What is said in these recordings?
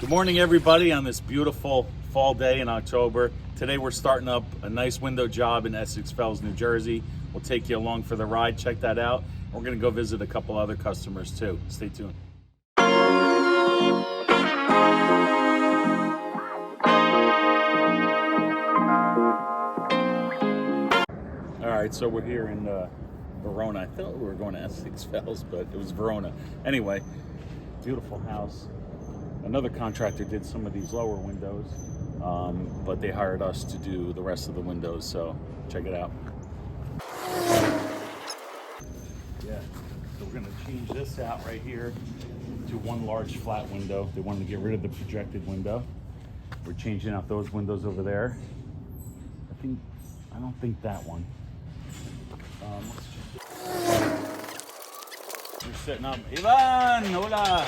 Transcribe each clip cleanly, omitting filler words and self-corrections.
Good morning, everybody, on this beautiful fall day in October. Today we're starting up a nice window job in Essex Fells, New Jersey. We'll take you along for the ride. Check that out. We're going to go visit a couple other customers too. Stay tuned. All right, so we're here in Verona. I thought we were going to Essex Fells, but it was Verona. Anyway, beautiful house. Another contractor did some of these lower windows, but they hired us to do the rest of the windows, so check it out. Yeah, so we're gonna change this out right here to one large flat window. They wanted to get rid of the projected window. We're changing out those windows over there. I don't think that one. We're setting up. Ivan, hola.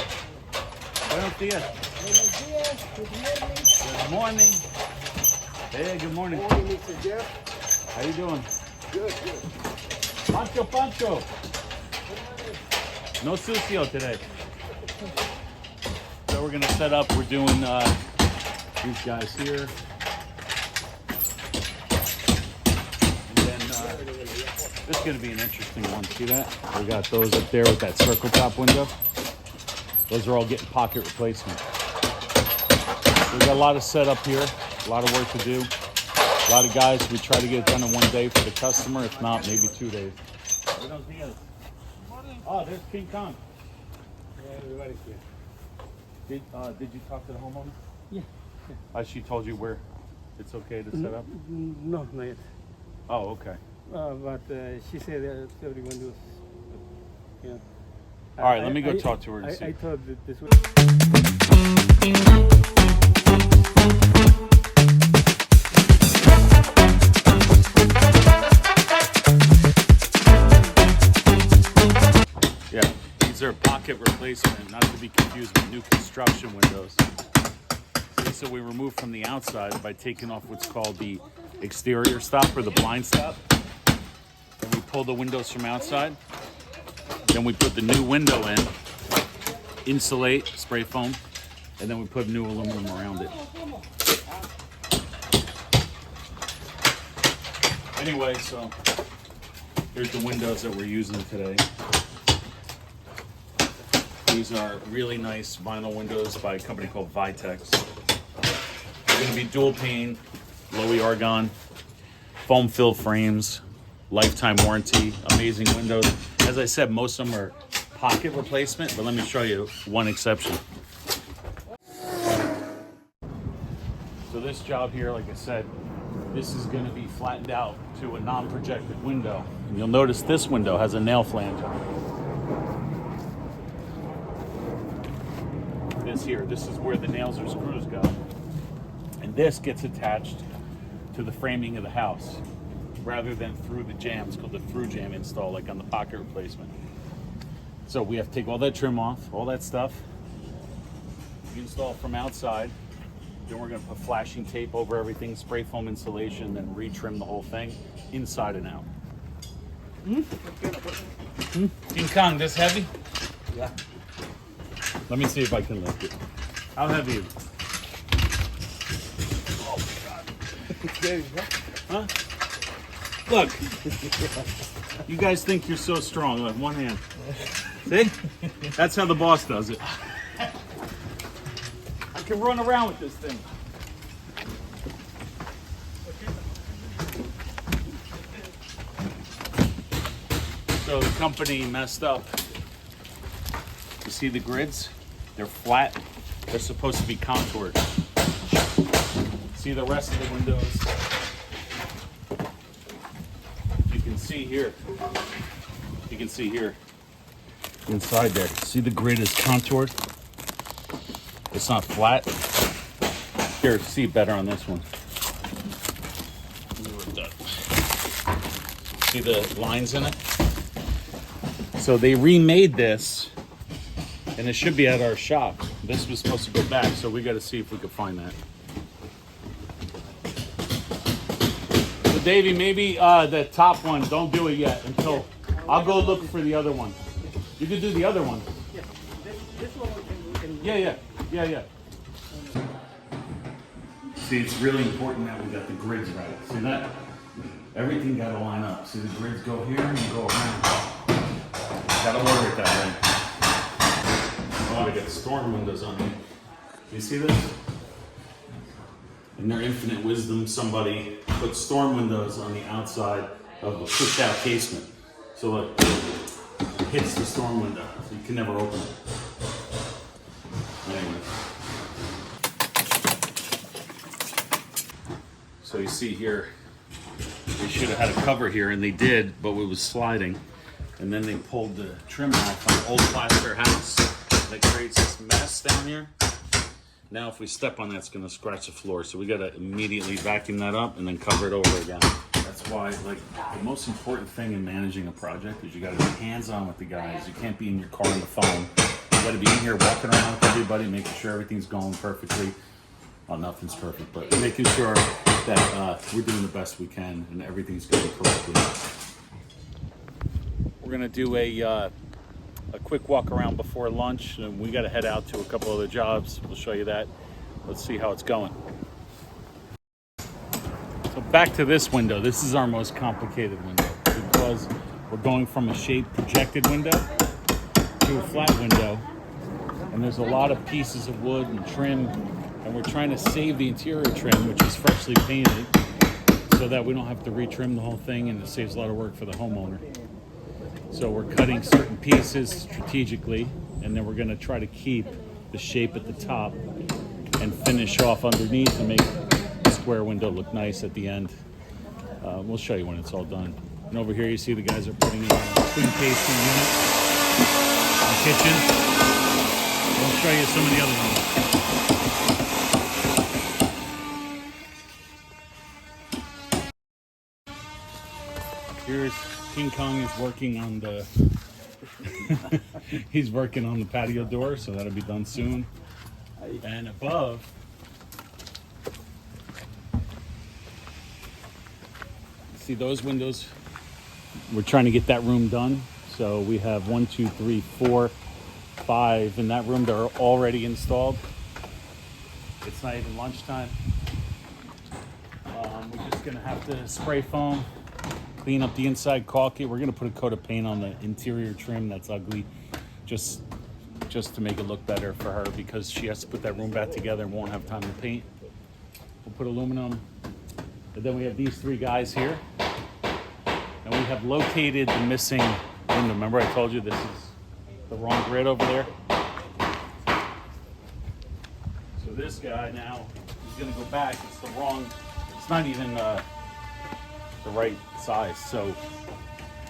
Buenos dias. Buenos dias. Good morning. Good morning. Hey, good morning. Good morning, Mr. Jeff. How you doing? Good, good. Pancho. No sucio today. So we're gonna set up. We're doing these guys here. And then this is gonna be an interesting one. See that? We got those up there with that circle top window. Those are all getting pocket replacement. We got a lot of setup here, a lot of work to do. A lot of guys, we try to get it done in one day for the customer. If not, maybe 2 days. Buenos dias. Oh, there's King Kong. Yeah, everybody's here. Did you talk to the homeowner? Yeah. She told you where it's okay to set up? No, not yet. Oh, okay. But she said that everyone was, yeah. All right, let me go talk to her and see. I thought that this was... Yeah, these are pocket replacement, not to be confused with new construction windows. So we remove from the outside by taking off what's called the exterior stop or the blind stop. And we pull the windows from outside. Then we put the new window in, insulate, spray foam, and then we put new aluminum around it. Anyway, so here's the windows that we're using today. These are really nice vinyl windows by a company called Vitex. They're going to be dual pane, low argon, foam fill frames, lifetime warranty, amazing windows. As I said, most of them are pocket replacement, but let me show you one exception. So this job here, like I said, this is going to be flattened out to a non-projected window. And you'll notice this window has a nail flange on it. This is where the nails or screws go. And this gets attached to the framing of the house rather than through the jam. It's called the through jam install, like on the pocket replacement. So we have to take all that trim off, all that stuff. We install from outside. Then we're gonna put flashing tape over everything, spray foam insulation, then retrim the whole thing inside and out. King Kong, this heavy? Yeah. Let me see if I can lift it. How heavy is it? Oh my God. Huh? Look, you guys think you're so strong. Look, one hand. See? That's how the boss does it. I can run around with this thing. So the company messed up. You see the grids? They're flat. They're supposed to be contoured. See the rest of the windows? See here, you can see here inside there, see the grid is contoured. It's not flat. Here, see better on this one. See the lines in it? So they remade this and it should be at our shop. This was supposed to go back, so we got to see if we could find that. Davey, maybe the top one, don't do it yet until I'll go look for the other one. You can do the other one. Yeah. This one we can Yeah. See, it's really important that we got the grids right. See that? Everything got to line up. See, the grids go here and go around. Got to order it that way. Oh, we got storm windows on here. You see this? In their infinite wisdom, somebody put storm windows on the outside of a push-out casement. So look, it hits the storm window, so you can never open it. Anyway. So you see here, they should have had a cover here, and they did, but it was sliding. And then they pulled the trim off on an old plaster house that creates this mess down here. Now if we step on that, it's gonna scratch the floor. So we gotta immediately vacuum that up and then cover it over again. That's why, like, the most important thing in managing a project is you gotta be hands-on with the guys. You can't be in your car on the phone. You gotta be in here walking around with everybody, making sure everything's going perfectly. Well, nothing's perfect, but making sure that we're doing the best we can and everything's going correctly. We're gonna do a quick walk around before lunch, and we got to head out to a couple other jobs. We'll show you that. Let's see how it's going. So back to this window. This is our most complicated window because we're going from a shaped projected window to a flat window, and there's a lot of pieces of wood and trim, and we're trying to save the interior trim, which is freshly painted, so that we don't have to retrim the whole thing, and it saves a lot of work for the homeowner. So we're cutting certain pieces strategically, and then we're going to try to keep the shape at the top and finish off underneath to make the square window look nice at the end. We'll show you when it's all done. And over here you see the guys are putting in a twin casing unit in the kitchen. We'll show you some of the other ones. Here's King Kong is working on the he's working on the patio door, so that'll be done soon. And above, see those windows? We're trying to get that room done. So we have 1, 2, 3, 4, 5 in that room that are already installed. It's not even lunchtime. We're just gonna have to spray foam, clean up the inside caulk it. We're gonna put a coat of paint on the interior trim that's ugly, just to make it look better for her, because she has to put that room back together and won't have time to paint. We'll put aluminum. And then we have these 3 guys here, and we have located the missing window. Remember I told you this is the wrong grid over there? So this guy now is gonna go back. It's the wrong, it's not even the right size. So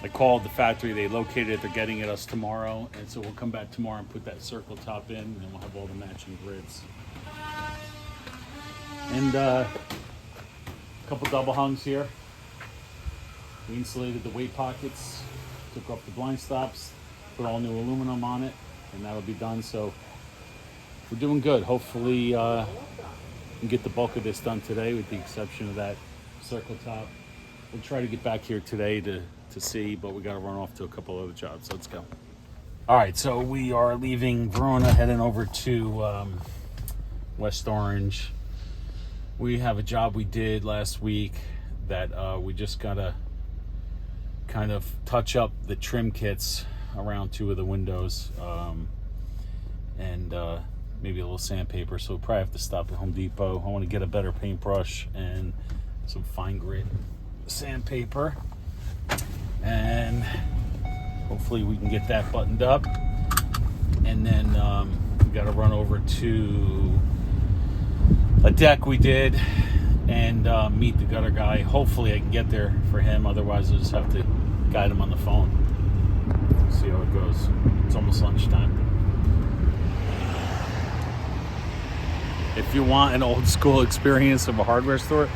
I called the factory, they located it, they're getting it us tomorrow, and so we'll come back tomorrow and put that circle top in, and then we'll have all the matching grids. And a couple double hungs here. We insulated the weight pockets, took off the blind stops, put all new aluminum on it, and that'll be done. So we're doing good. Hopefully we can get the bulk of this done today, with the exception of that circle top. We'll try to get back here today to see, but we got to run off to a couple other jobs. Let's go. All right, so we are leaving Verona, heading over to West Orange. We have a job we did last week that we just got to kind of touch up the trim kits around 2 of the windows, and maybe a little sandpaper. So we'll probably have to stop at Home Depot. I want to get a better paintbrush and some fine grit sandpaper, and hopefully we can get that buttoned up. And then we got to run over to a deck we did and meet the gutter guy. Hopefully I can get there for him, otherwise I'll just have to guide him on the phone. See how it goes. It's almost lunchtime. If you want an old school experience of a hardware store,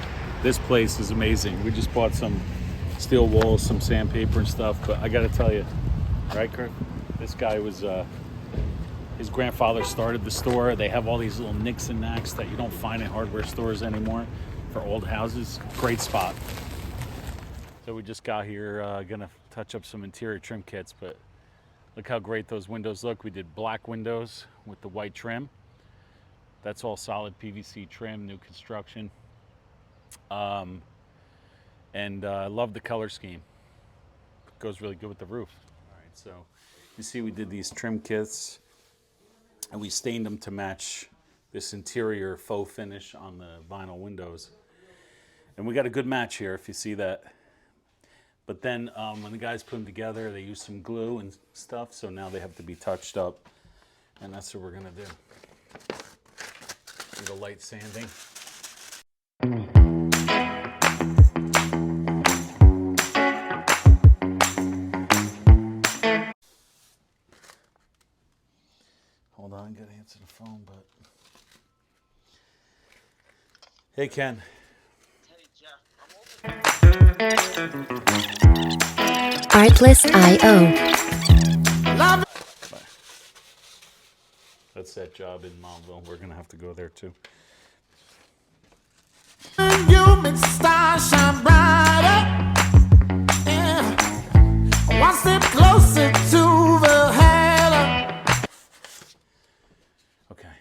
this place is amazing. We just bought some steel walls, some sandpaper and stuff, but I gotta tell you, right, Kirk? This guy was, his grandfather started the store. They have all these little nicks and knacks that you don't find in hardware stores anymore for old houses. Great spot. So we just got here, gonna touch up some interior trim kits, but look how great those windows look. We did black windows with the white trim. That's all solid PVC trim, new construction. And I love the color scheme. Goes really good with the roof. All right, so you see we did these trim kits and we stained them to match this interior faux finish on the vinyl windows. And we got a good match here, if you see that. But then when the guys put them together, they used some glue and stuff, so now they have to be touched up. And that's what we're gonna do. A little light sanding. Hold on, gotta answer the phone, but. Hey, Ken. Artlist.io. That's that job in Montville. We're gonna have to go there too. You make the stars shine brighter. Yeah. One step closer to the halo. Okay.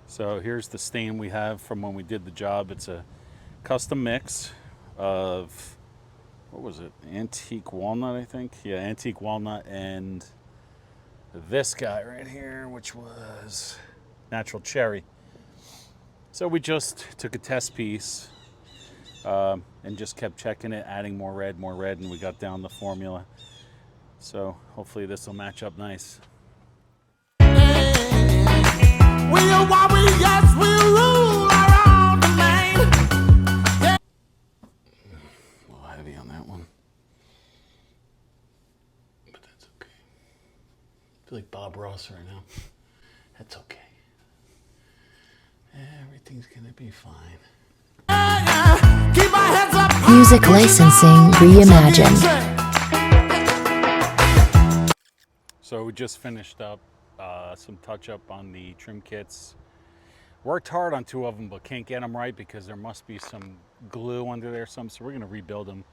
So here's the stain we have from when we did the job. It's a custom mix of, what was it? Antique walnut, I think. Yeah, antique walnut and this guy right here, which was natural cherry. So we just took a test piece and just kept checking it, adding more red, and we got down the formula. So hopefully this will match up nice. We are warriors, we rule around the land. A little heavy on that one, but that's okay. I feel like Bob Ross right now. That's okay. Everything's gonna be fine. Keep our heads up. Music licensing reimagined. So we just finished up some touch up on the trim kits. Worked hard on two of them, but can't get them right because there must be some glue under there. So we're gonna rebuild them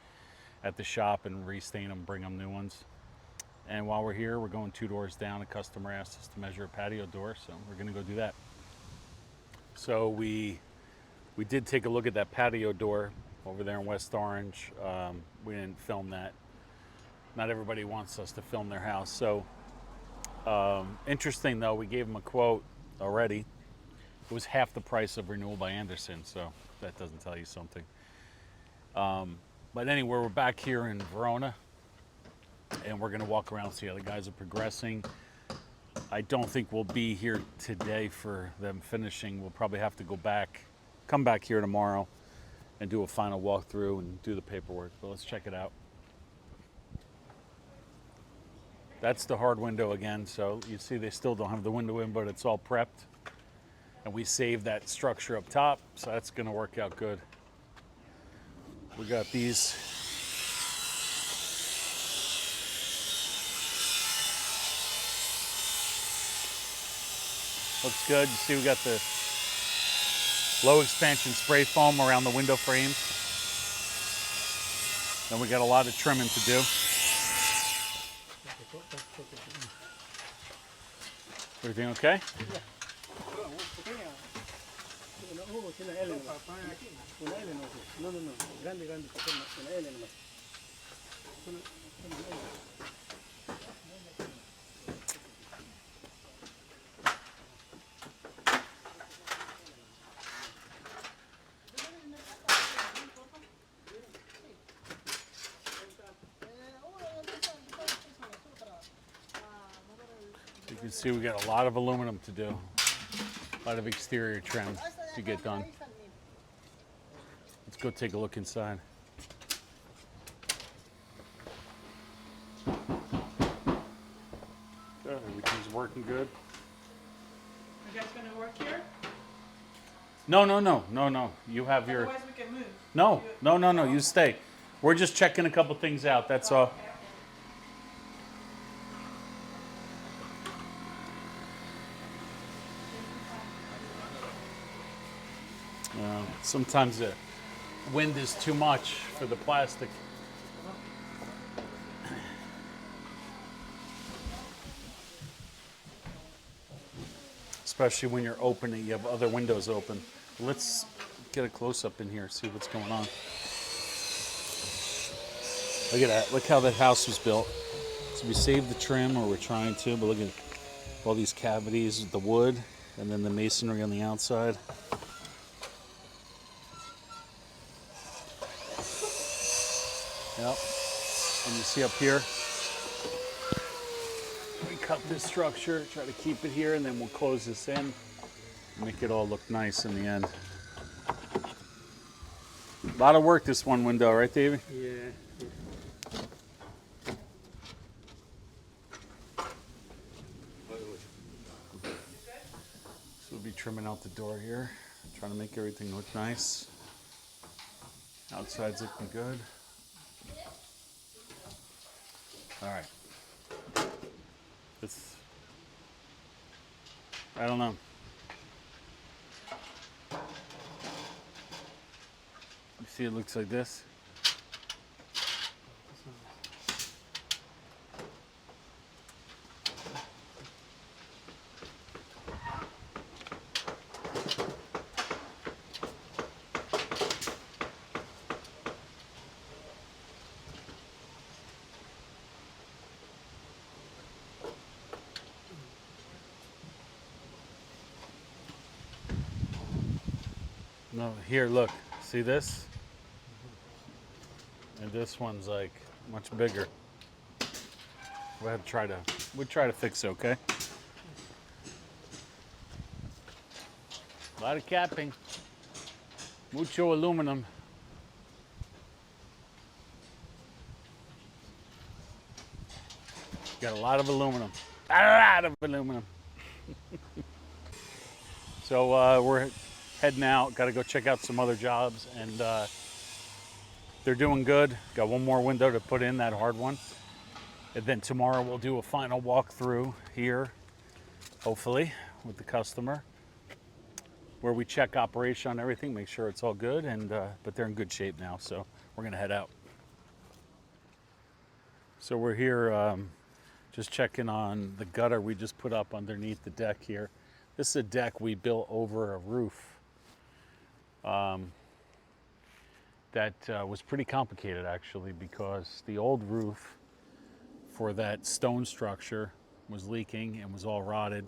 at the shop and restain them, bring them new ones. And while we're here, we're going 2 doors down. A customer asked us to measure a patio door, so we're gonna go do that. So we did take a look at that patio door over there in West Orange. We didn't film that. Not everybody wants us to film their house. So interesting though, we gave them a quote already. It was half the price of renewal by Anderson, so that doesn't tell you something. But anyway, we're back here in Verona, and we're gonna walk around and see how the guys are progressing. I don't think we'll be here today for them finishing. We'll probably have to come back here tomorrow and do a final walkthrough and do the paperwork, but let's check it out. That's the hard window again, so you see they still don't have the window in, but it's all prepped. And we saved that structure up top, so that's gonna work out good. We got these. Looks good. You see we got the low expansion spray foam around the window frames. Then we got a lot of trimming to do. Everything okay? You can see we got a lot of aluminum to do. A lot of exterior trim to get done. Let's go take a look inside. Good, everything's working good. You guys gonna work here? No. You have your. Otherwise we can move. No. You stay. We're just checking a couple things out. That's all. Sometimes the wind is too much for the plastic. Especially when you're opening, you have other windows open. Let's get a close up in here, see what's going on. Look at that. Look how that house was built. So we saved the trim, or we're trying to, but look at all these cavities with the wood and then the masonry on the outside. Yep. And you see up here, we cut this structure, try to keep it here, and then we'll close this in, make it all look nice in the end. A lot of work this one window, right, Davey? Yeah. So we'll be trimming out the door here, trying to make everything look nice. Outside's looking good. All right. This, I don't know. You see, it looks like this. No, here, look. See this? And this one's like much bigger. We'll try to fix it, okay? A lot of capping. Mucho aluminum. Got a lot of aluminum. A lot of aluminum. So we're heading out. Got to go check out some other jobs, and they're doing good. Got one more window to put in, that hard one. And then tomorrow we'll do a final walkthrough here, hopefully, with the customer, where we check operation on everything, make sure it's all good, and but they're in good shape now, so we're gonna head out. So we're here just checking on the gutter we just put up underneath the deck here. This is a deck we built over a roof. That was pretty complicated, actually, because the old roof for that stone structure was leaking and was all rotted,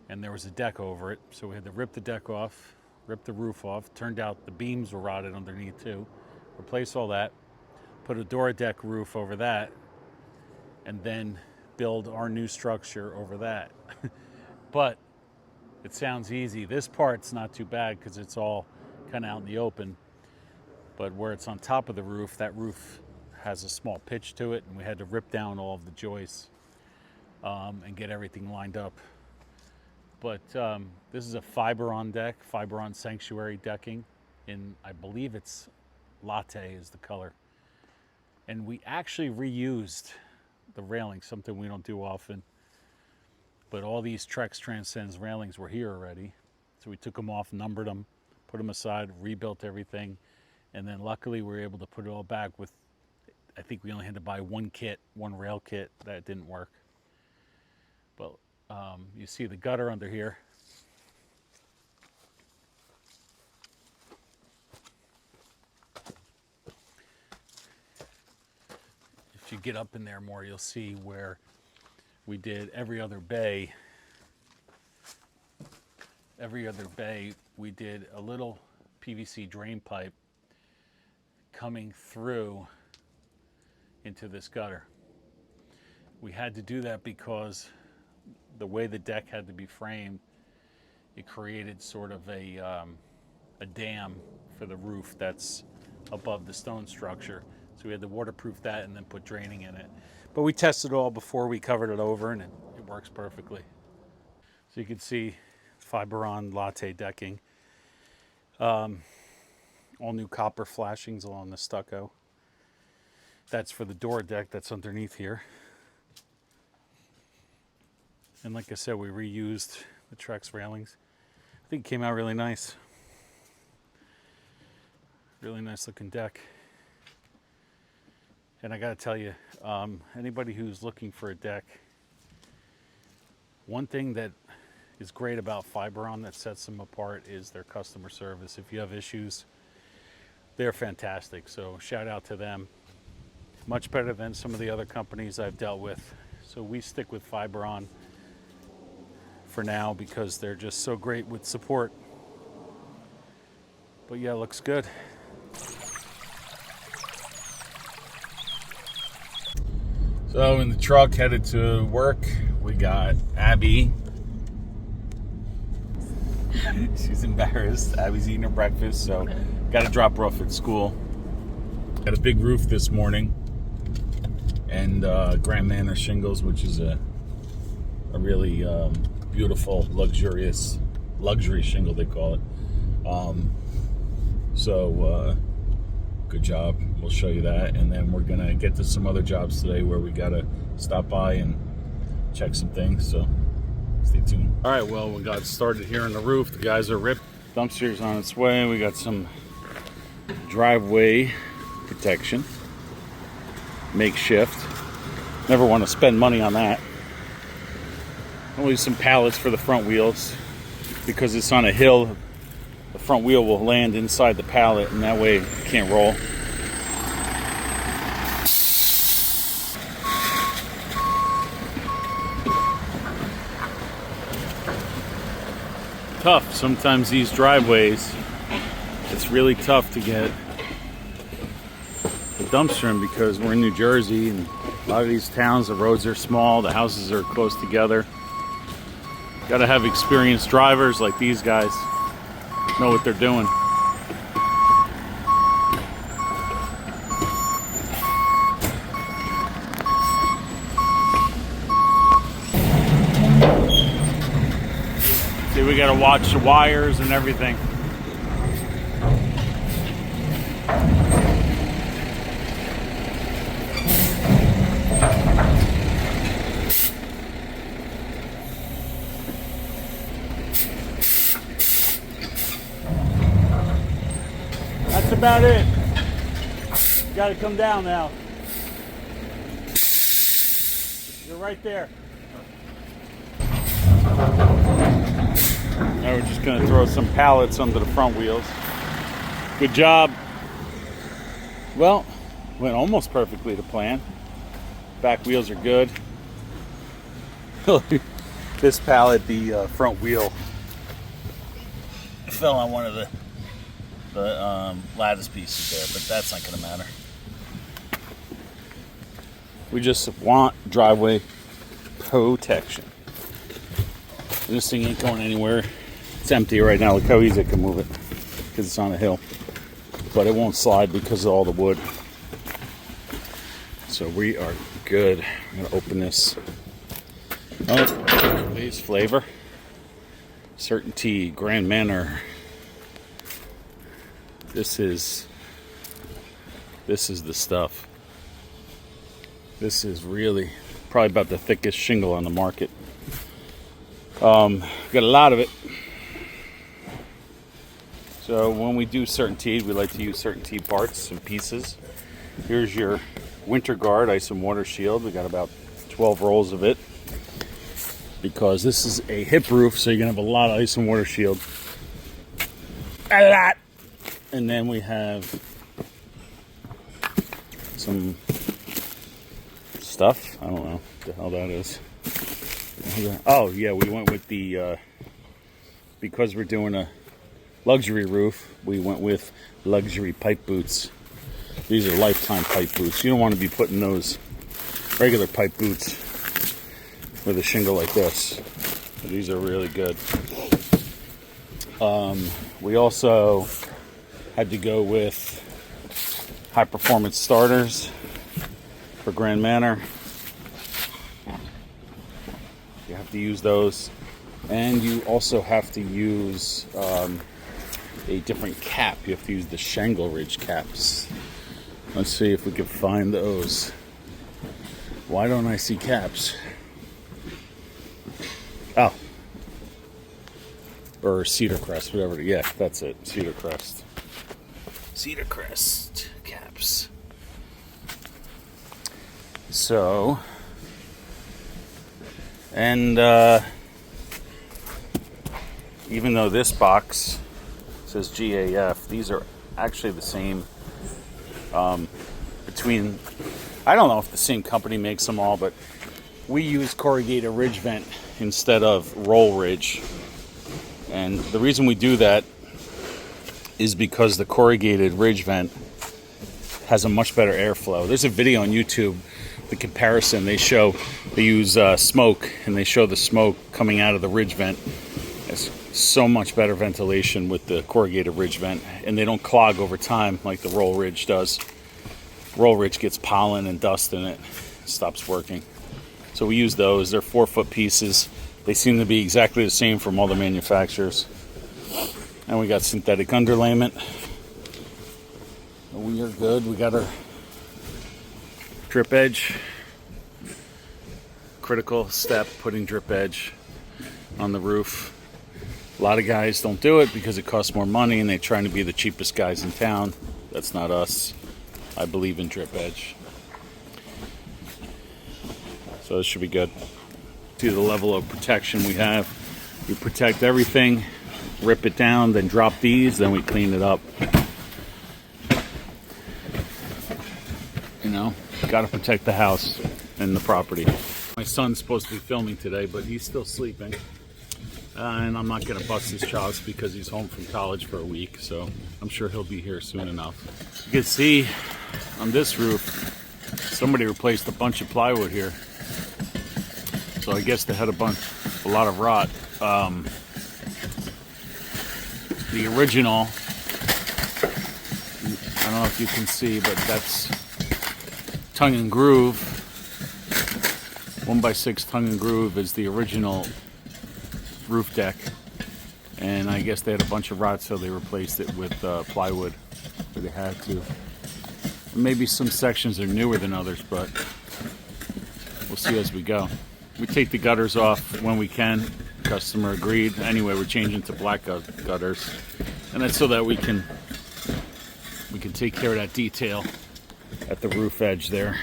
and there was a deck over it, so we had to rip the deck off, rip the roof off. Turned out the beams were rotted underneath too. Replace all that, put a door deck roof over that, and then build our new structure over that. But it sounds easy. This part's not too bad because it's all kind of out in the open. But where it's on top of the roof, that roof has a small pitch to it, and we had to rip down all of the joists and get everything lined up. But this is a Fiberon deck, Fiberon Sanctuary decking, in, I believe it's latte is the color. And we actually reused the railing, something we don't do often. But all these Trex Transcends railings were here already. So we took them off, numbered them, put them aside, rebuilt everything. And then luckily we were able to put it all back with, I think we only had to buy one kit, one rail kit. That didn't work. But you see the gutter under here. If you get up in there more, you'll see where we did every other bay. Every other bay, we did a little PVC drain pipe coming through into this gutter. We had to do that because the way the deck had to be framed, it created sort of a dam for the roof that's above the stone structure. So we had to waterproof that and then put draining in it. But we tested it all before we covered it over, and it works perfectly. So you can see Fiberon latte decking. All new copper flashings along the stucco. That's for the door deck that's underneath here. And like I said, we reused the Trex railings. I think it came out really nice. Really nice looking deck. And I gotta tell you, anybody who's looking for a deck, one thing that is great about Fiberon that sets them apart is their customer service. If you have issues, they're fantastic. So shout out to them. Much better than some of the other companies I've dealt with. So we stick with Fiberon for now because they're just so great with support. But yeah, looks good. So in the truck headed to work, we got Abby. She's embarrassed. Abby's eating her breakfast, so got to drop her off at school. Got a big roof this morning, and Grand Manor shingles, which is a really beautiful, luxurious luxury shingle they call it. So good job. We'll show you that, and then we're gonna get to some other jobs today where we gotta stop by and check some things. So stay tuned. All right, well, we got started here on the roof. The guys are ripped. Dumpster's on its way. We got some driveway protection, makeshift. Never want to spend money on that. Only some pallets for the front wheels because it's on a hill. The front wheel will land inside the pallet, and that way it can't roll. Tough. Sometimes these driveways, it's really tough to get a dumpster in because we're in New Jersey, and a lot of these towns, the roads are small, the houses are close together. Got to have experienced drivers like these guys, know what they're doing. See, we got to watch the wires and everything. That's about it. You got to come down now. You're right there. Now we're just going to throw some pallets under the front wheels. Good job. Well, went almost perfectly to plan. Back wheels are good. This pallet, the front wheel, fell on one of the lattice pieces there, but that's not going to matter. We just want driveway protection. And this thing ain't going anywhere. It's empty right now. Look how easy I can move it because it's on a hill. But it won't slide because of all the wood. So we are good. I'm going to open this. Oh, please, flavor. Certainty, Grand Manor. This is the stuff. This is really probably about the thickest shingle on the market. Got a lot of it. So when we do Certainty, we like to use Certainty parts and pieces. Here's your winter guard, ice and water shield. We got about 12 rolls of it because this is a hip roof, so you're gonna have a lot of ice and water shield. A lot. And then we have some stuff. I don't know what the hell that is. Oh, yeah, we went with the, because we're doing a luxury roof, we went with luxury pipe boots. These are lifetime pipe boots. You don't want to be putting those regular pipe boots with a shingle like this. These are really good. We also had to go with high performance starters for Grand Manor. You have to use those, and you also have to use a different cap. You have to use the Shangle Ridge caps. Let's see if we can find those. Why don't I see caps? Oh, or Cedar Crest, whatever. Yeah, that's it. Cedar Crest. Cedar Crest caps. So, and even though this box says GAF, these are actually the same. Between, I don't know if the same company makes them all, but we use corrugated ridge vent instead of roll ridge. And the reason we do that is because the corrugated ridge vent has a much better airflow. There's a video on YouTube, the comparison. They use smoke, and they show the smoke coming out of the ridge vent. It's so much better ventilation with the corrugated ridge vent, and they don't clog over time like the roll ridge does. Roll ridge gets pollen and dust in it, stops working. So we use those. They're 4-foot pieces. They seem to be exactly the same from all the manufacturers. And we got synthetic underlayment. We are good. We got our drip edge. Critical step, putting drip edge on the roof. A lot of guys don't do it because it costs more money and they're trying to be the cheapest guys in town. That's not us. I believe in drip edge. So this should be good. See the level of protection we have. We protect everything, rip it down, then drop these, then we clean it up. You know, got to protect the house and the property. My son's supposed to be filming today, but he's still sleeping. And I'm not going to bust his chops because he's home from college for a week, so I'm sure he'll be here soon enough. You can see on this roof, somebody replaced a bunch of plywood here. So I guess they had a lot of rot. The original, I don't know if you can see, but that's tongue and groove. 1x6 tongue and groove is the original roof deck, and I guess they had a bunch of rot, so they replaced it with plywood, where they had to. Maybe some sections are newer than others, but we'll see as we go. We take the gutters off when we can. Customer agreed. Anyway, we're changing to black gutters, and that's so that we can take care of that detail at the roof edge there.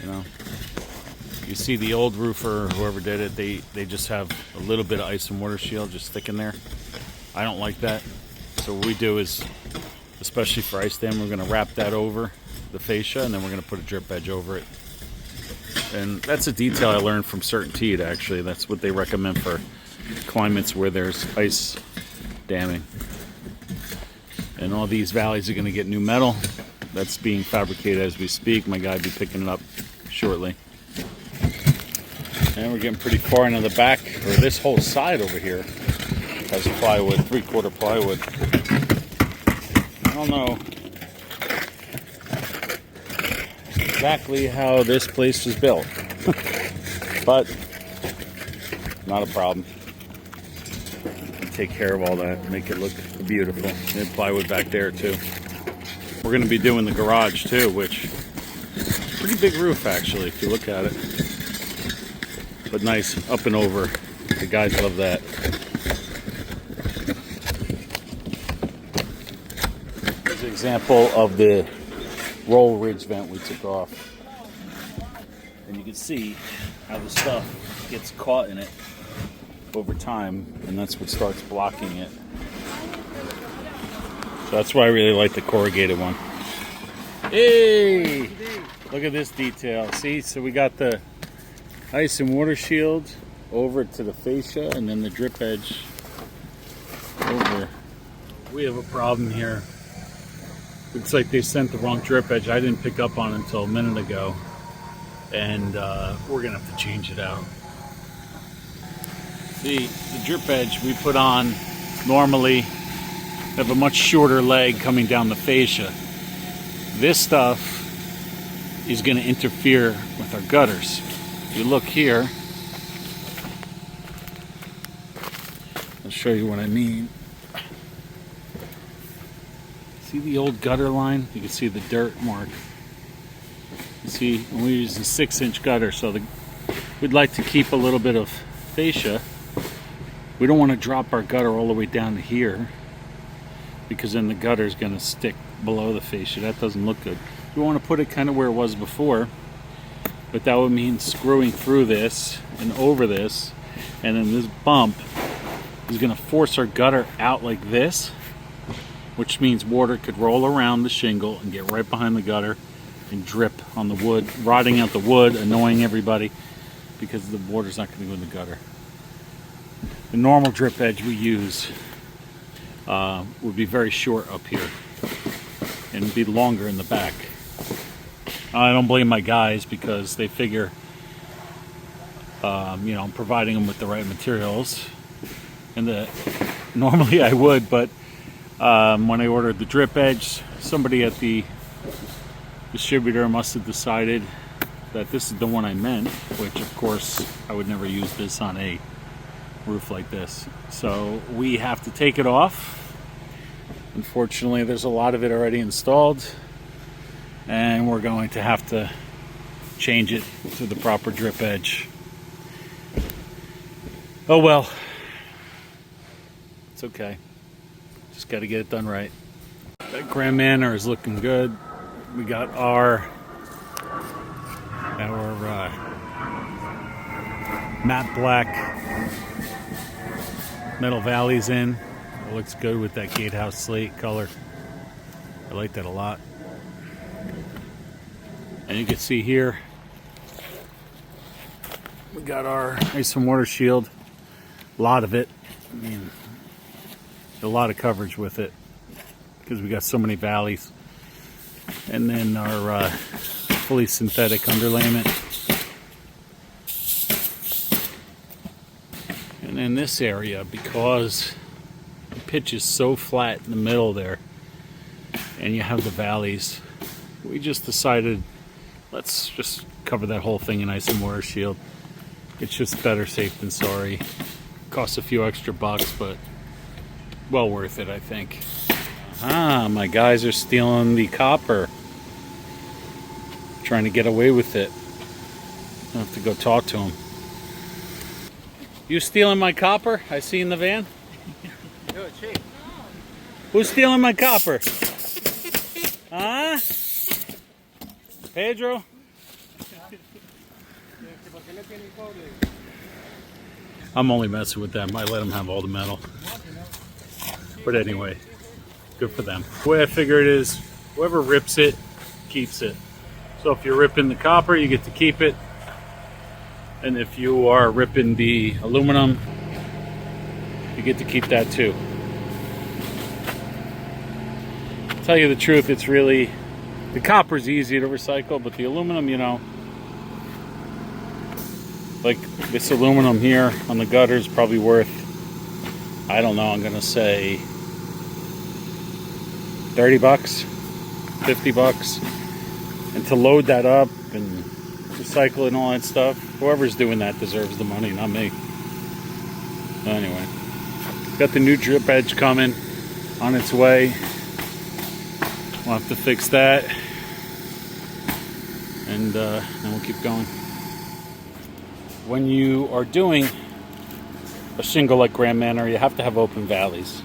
You know, you see the old roofer, whoever did it, they just have a little bit of ice and water shield just sticking there. I don't like that. So what we do is, especially for ice dam, we're going to wrap that over the fascia, and then we're going to put a drip edge over it. And that's a detail I learned from Certainteed, actually. That's what they recommend for climates where there's ice damming. And all these valleys are going to get new metal. That's being fabricated as we speak. My guy will be picking it up shortly. And we're getting pretty far into the back, or this whole side over here has plywood, 3/4 plywood. I don't know exactly how this place was built, but not a problem. Take care of all that, make it look beautiful. And plywood back there too. We're going to be doing the garage too, which is a pretty big roof actually if you look at it, but nice up and over. The guys love that. Here's an example of the roll ridge vent we took off, and you can see how the stuff gets caught in it over time, and that's what starts blocking it. So that's why I really like the corrugated one. Hey, look at this detail. See, so we got the ice and water shield over to the fascia, and then the drip edge over. We have a problem here. Looks like they sent the wrong drip edge. I didn't pick up on it until a minute ago, and we're gonna have to change it out. The drip edge we put on normally have a much shorter leg coming down the fascia. This stuff is going to interfere with our gutters. If you look here, I'll show you what I mean. See the old gutter line? You can see the dirt mark. You see, we use a 6-inch gutter, so we'd like to keep a little bit of fascia. We don't want to drop our gutter all the way down to here, because then the gutter is going to stick below the fascia. That doesn't look good. We want to put it kind of where it was before, but that would mean screwing through this and over this, and then this bump is going to force our gutter out like this, which means water could roll around the shingle and get right behind the gutter and drip on the wood, rotting out the wood, annoying everybody because the water's not going to go in the gutter. The normal drip edge we use would be very short up here and be longer in the back. I don't blame my guys because they figure, I'm providing them with the right materials, and normally I would, but when I ordered the drip edge, somebody at the distributor must have decided that this is the one I meant, which of course I would never use this on a roof like this. So we have to take it off. Unfortunately, there's a lot of it already installed, and we're going to have to change it to the proper drip edge. Oh well, it's okay. Just got to get it done right. That Grand Manor is looking good. We got our matte black metal valleys in. It looks good with that gatehouse slate color. I like that a lot. And you can see here we got our ice and water shield. A lot of it. I mean, a lot of coverage with it because we got so many valleys. And then our fully synthetic underlayment. And in this area, because the pitch is so flat in the middle there, and you have the valleys, we just decided let's just cover that whole thing in ice and water shield. It's just better safe than sorry. Costs a few extra bucks, but well worth it, I think. My guys are stealing the copper. Trying to get away with it. I have to go talk to them. You stealing my copper? I see in the van. Who's stealing my copper? Huh? Pedro? I'm only messing with them. I let them have all the metal. But anyway, good for them. The way I figure it is, whoever rips it, keeps it. So if you're ripping the copper, you get to keep it. And if you are ripping the aluminum, you get to keep that too. To tell you the truth, it's really, the copper's easy to recycle, but the aluminum, like this aluminum here on the gutter is probably worth, I don't know, I'm gonna say 30 bucks, 50 bucks. And to load that up and recycle it and all that stuff, whoever's doing that deserves the money, not me. Anyway, got the new drip edge coming on its way. We'll have to fix that, and then we'll keep going. When you are doing a shingle like Grand Manor, you have to have open valleys.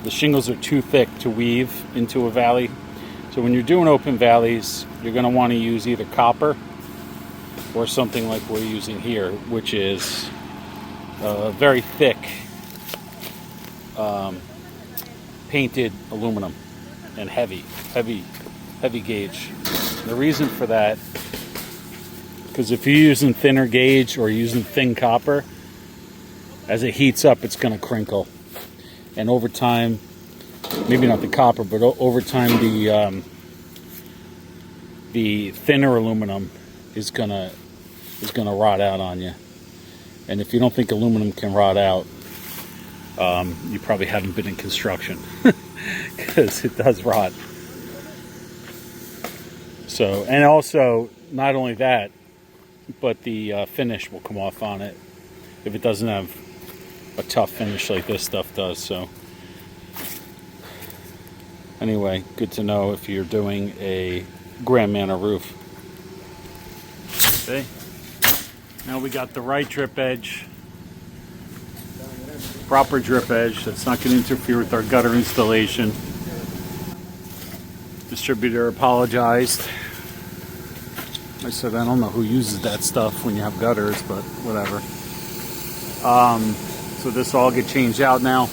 The shingles are too thick to weave into a valley. So when you're doing open valleys, you're going to want to use either copper or something like we're using here, which is very thick painted aluminum and heavy gauge. The reason for that, because if you're using thinner gauge or using thin copper, as it heats up, it's going to crinkle. And over time, maybe not the copper, but over time the thinner aluminum is gonna rot out on you. And if you don't think aluminum can rot out, you probably haven't been in construction because it does rot. So, and also not only that, but the finish will come off on it if it doesn't have a tough finish like this stuff does. So anyway, good to know if you're doing a Grand Manor roof. Okay, now we got the right drip edge, proper drip edge that's not going to interfere with our gutter installation. Distributor apologized. I said I don't know who uses that stuff when you have gutters, but whatever. So So this all get changed out now.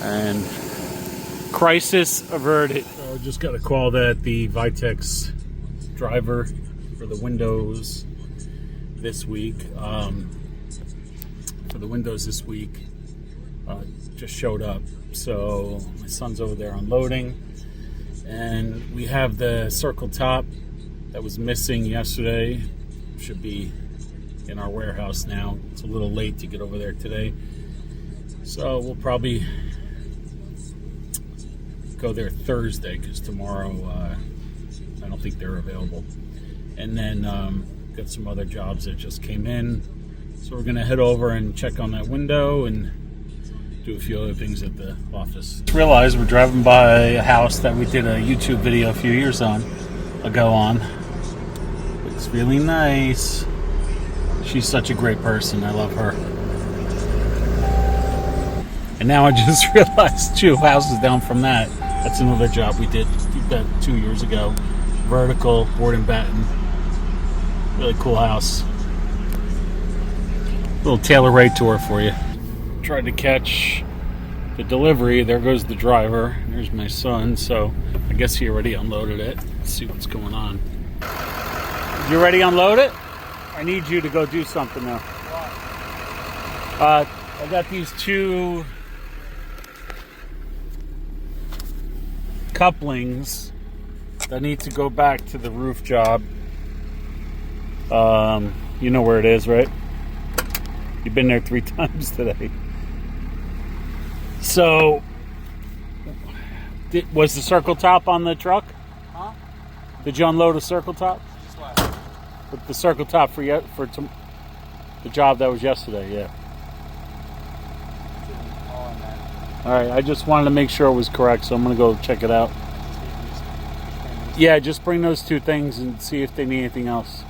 And crisis averted. So just got a call that the Vitex driver for the windows this week, just showed up. So my son's over there unloading, and we have the circle top that was missing yesterday. Should be in our warehouse now. It's a little late to get over there today, so we'll probably go there Thursday because tomorrow I don't think they're available. And then got some other jobs that just came in, so we're gonna head over and check on that window and do a few other things at the office. Realize we're driving by a house that we did a YouTube video a few years ago on. Looks really nice. She's such a great person. I love her. And now I just realized 2 houses down from that. That's another job we did that 2 years ago. Vertical, board and batten. Really cool house. Little tailor-made tour for you. Tried to catch the delivery. There goes the driver. There's my son. So I guess he already unloaded it. Let's see what's going on. You ready to unload it? I need you to go do something now. I got these 2 couplings that need to go back to the roof job. You know where it is, right? You've been there 3 times today. So, was the circle top on the truck? Huh? Did you unload a circle top? Just what? With the circle top for the job that was yesterday, yeah. All in that. All right, I just wanted to make sure it was correct, so I'm gonna go check it out. Yeah, just bring those 2 things and see if they need anything else.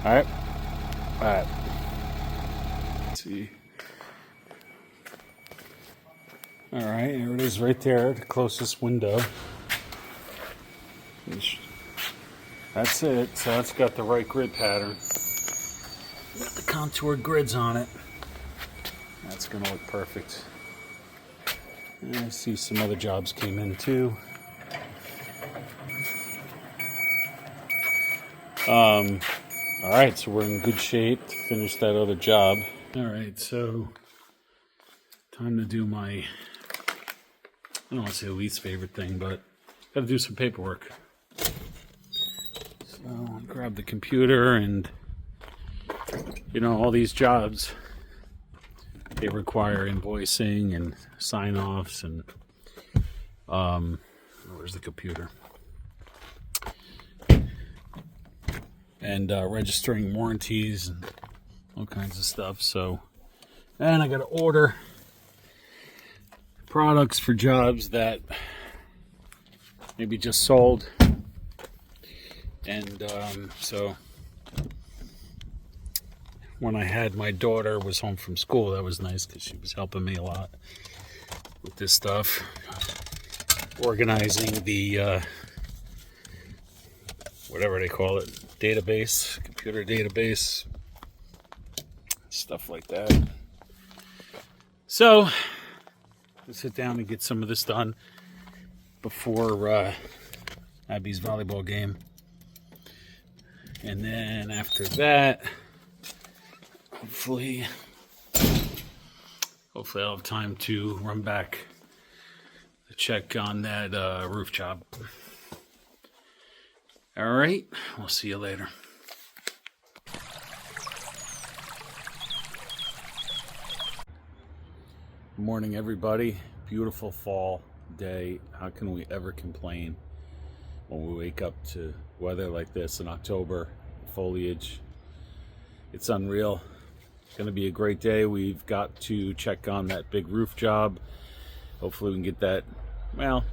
All right. All right. Let's see. All right, there it is, right there, the closest window. That's it. So that's got the right grid pattern. Got the contoured grids on it. That's gonna look perfect. And I see some other jobs came in too. All right, so we're in good shape to finish that other job. All right, so time to do my, I don't want to say the least favorite thing, but got to do some paperwork. So I'll grab the computer, and you know, all these jobs, they require invoicing and sign-offs and where's the computer? And registering warranties and all kinds of stuff. So, and I got to order products for jobs that maybe just sold. And so when I had my daughter was home from school, that was nice because she was helping me a lot with this stuff, organizing the whatever they call it, database, computer database, stuff like that. So let's sit down and get some of this done before Abby's volleyball game. And then after that, hopefully I'll have time to run back to check on that roof job. All right, we'll see you later. Good morning, everybody. Beautiful fall day. How can we ever complain when we wake up to weather like this in October? Foliage. It's unreal. It's going to be a great day. We've got to check on that big roof job. Hopefully we can get that, well,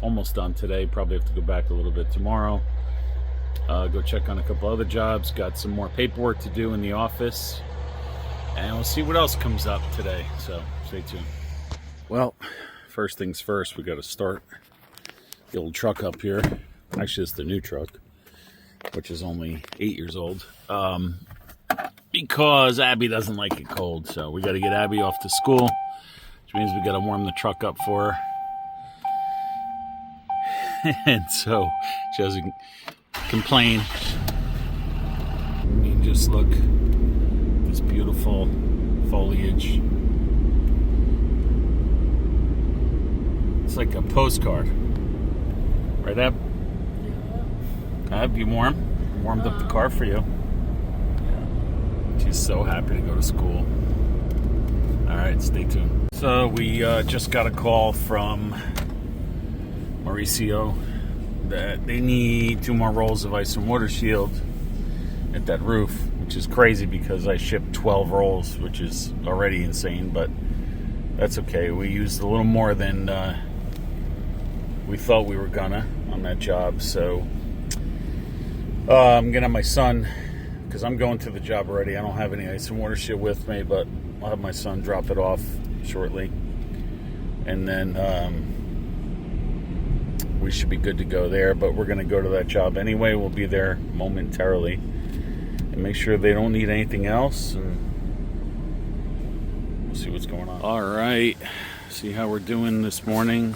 almost done today. Probably have to go back a little bit tomorrow. Go check on a couple other jobs. Got some more paperwork to do in the office. And we'll see what else comes up today. So stay tuned. Well, first things first, we got to start the old truck up here. Actually, it's the new truck, which is only 8 years old. because Abby doesn't like it cold. So we got to get Abby off to school, which means we got to warm the truck up for her. And so she doesn't complain. I mean, just look, this beautiful foliage. It's like a postcard. Right, Ab? Ab, you warm? Warmed up the car for you. Yeah. She's so happy to go to school. All right, stay tuned. So we just got a call from Mauricio that they need 2 more rolls of ice and water shield at that roof, which is crazy because I shipped 12 rolls, which is already insane, but that's okay. We used a little more than we thought we were gonna on that job. So I'm gonna have my son, because I'm going to the job already. I don't have any ice and water shield with me, but I'll have my son drop it off shortly, and then we should be good to go there. But we're gonna go to that job anyway. We'll be there momentarily and make sure they don't need anything else, and we'll see what's going on. All right, see how we're doing this morning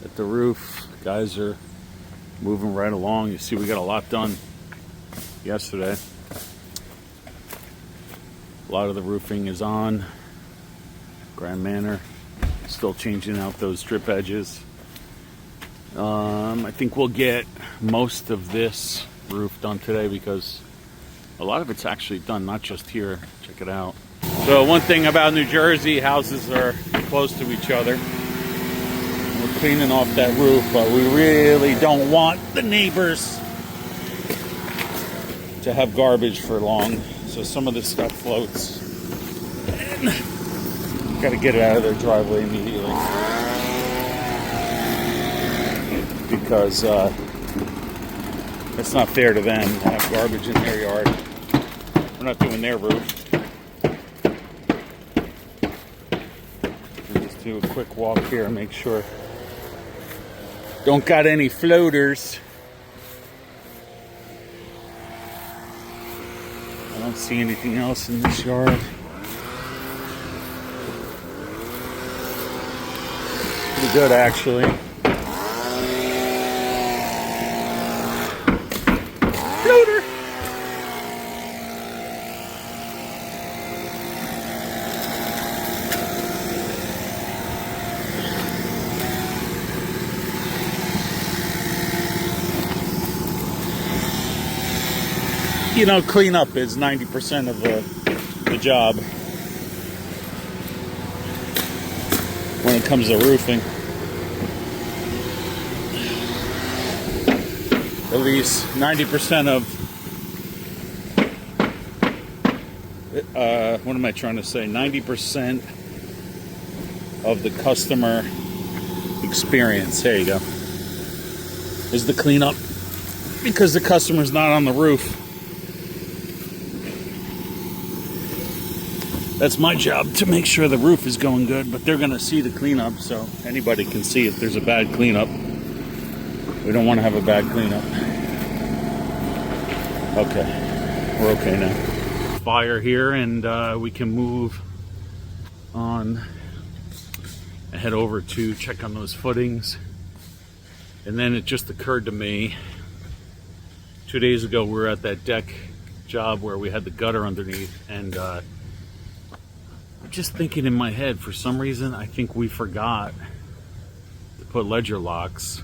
at the roof. Guys are moving right along. You see we got a lot done yesterday. A lot of the roofing is on. Grand Manor, still changing out those strip edges. I think we'll get most of this roof done today because a lot of it's actually done, not just here. Check it out. So one thing about New Jersey, houses are close to each other. We're cleaning off that roof, but we really don't want the neighbors to have garbage for long. So some of this stuff floats. And got to get it out of their driveway immediately, because it's not fair to them to have garbage in their yard. We're not doing their roof. We'll just do a quick walk here and make sure don't got any floaters. I don't see anything else in this yard. Pretty good, actually. Floater. You know, cleanup is 90% of the job when it comes to roofing. At least 90% of what am I trying to say? 90% of the customer experience, there you go, is the cleanup, because the customer's not on the roof. That's my job, to make sure the roof is going good, but they're going to see the cleanup, so anybody can see if there's a bad cleanup. We don't want to have a bad cleanup. Okay, we're okay now. Fire here, and we can move on and head over to check on those footings. And then it just occurred to me, 2 days ago we were at that deck job where we had the gutter underneath, and I'm just thinking in my head, for some reason, I think we forgot to put ledger locks.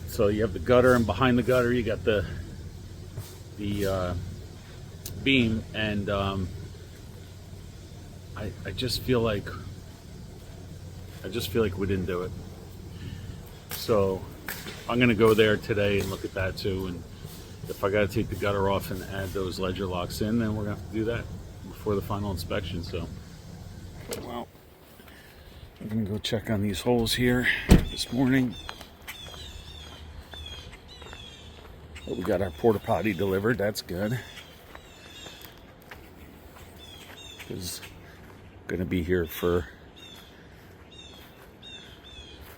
So you have the gutter, and behind the gutter you got the beam, and I just feel like we didn't do it. So I'm gonna go there today and look at that too, and if I got to take the gutter off and add those ledger locks in, then we're going to have to do that before the final inspection. So, well, I'm going to go check on these holes here this morning. But we got our porta potty delivered. That's good. Because I'm going to be here for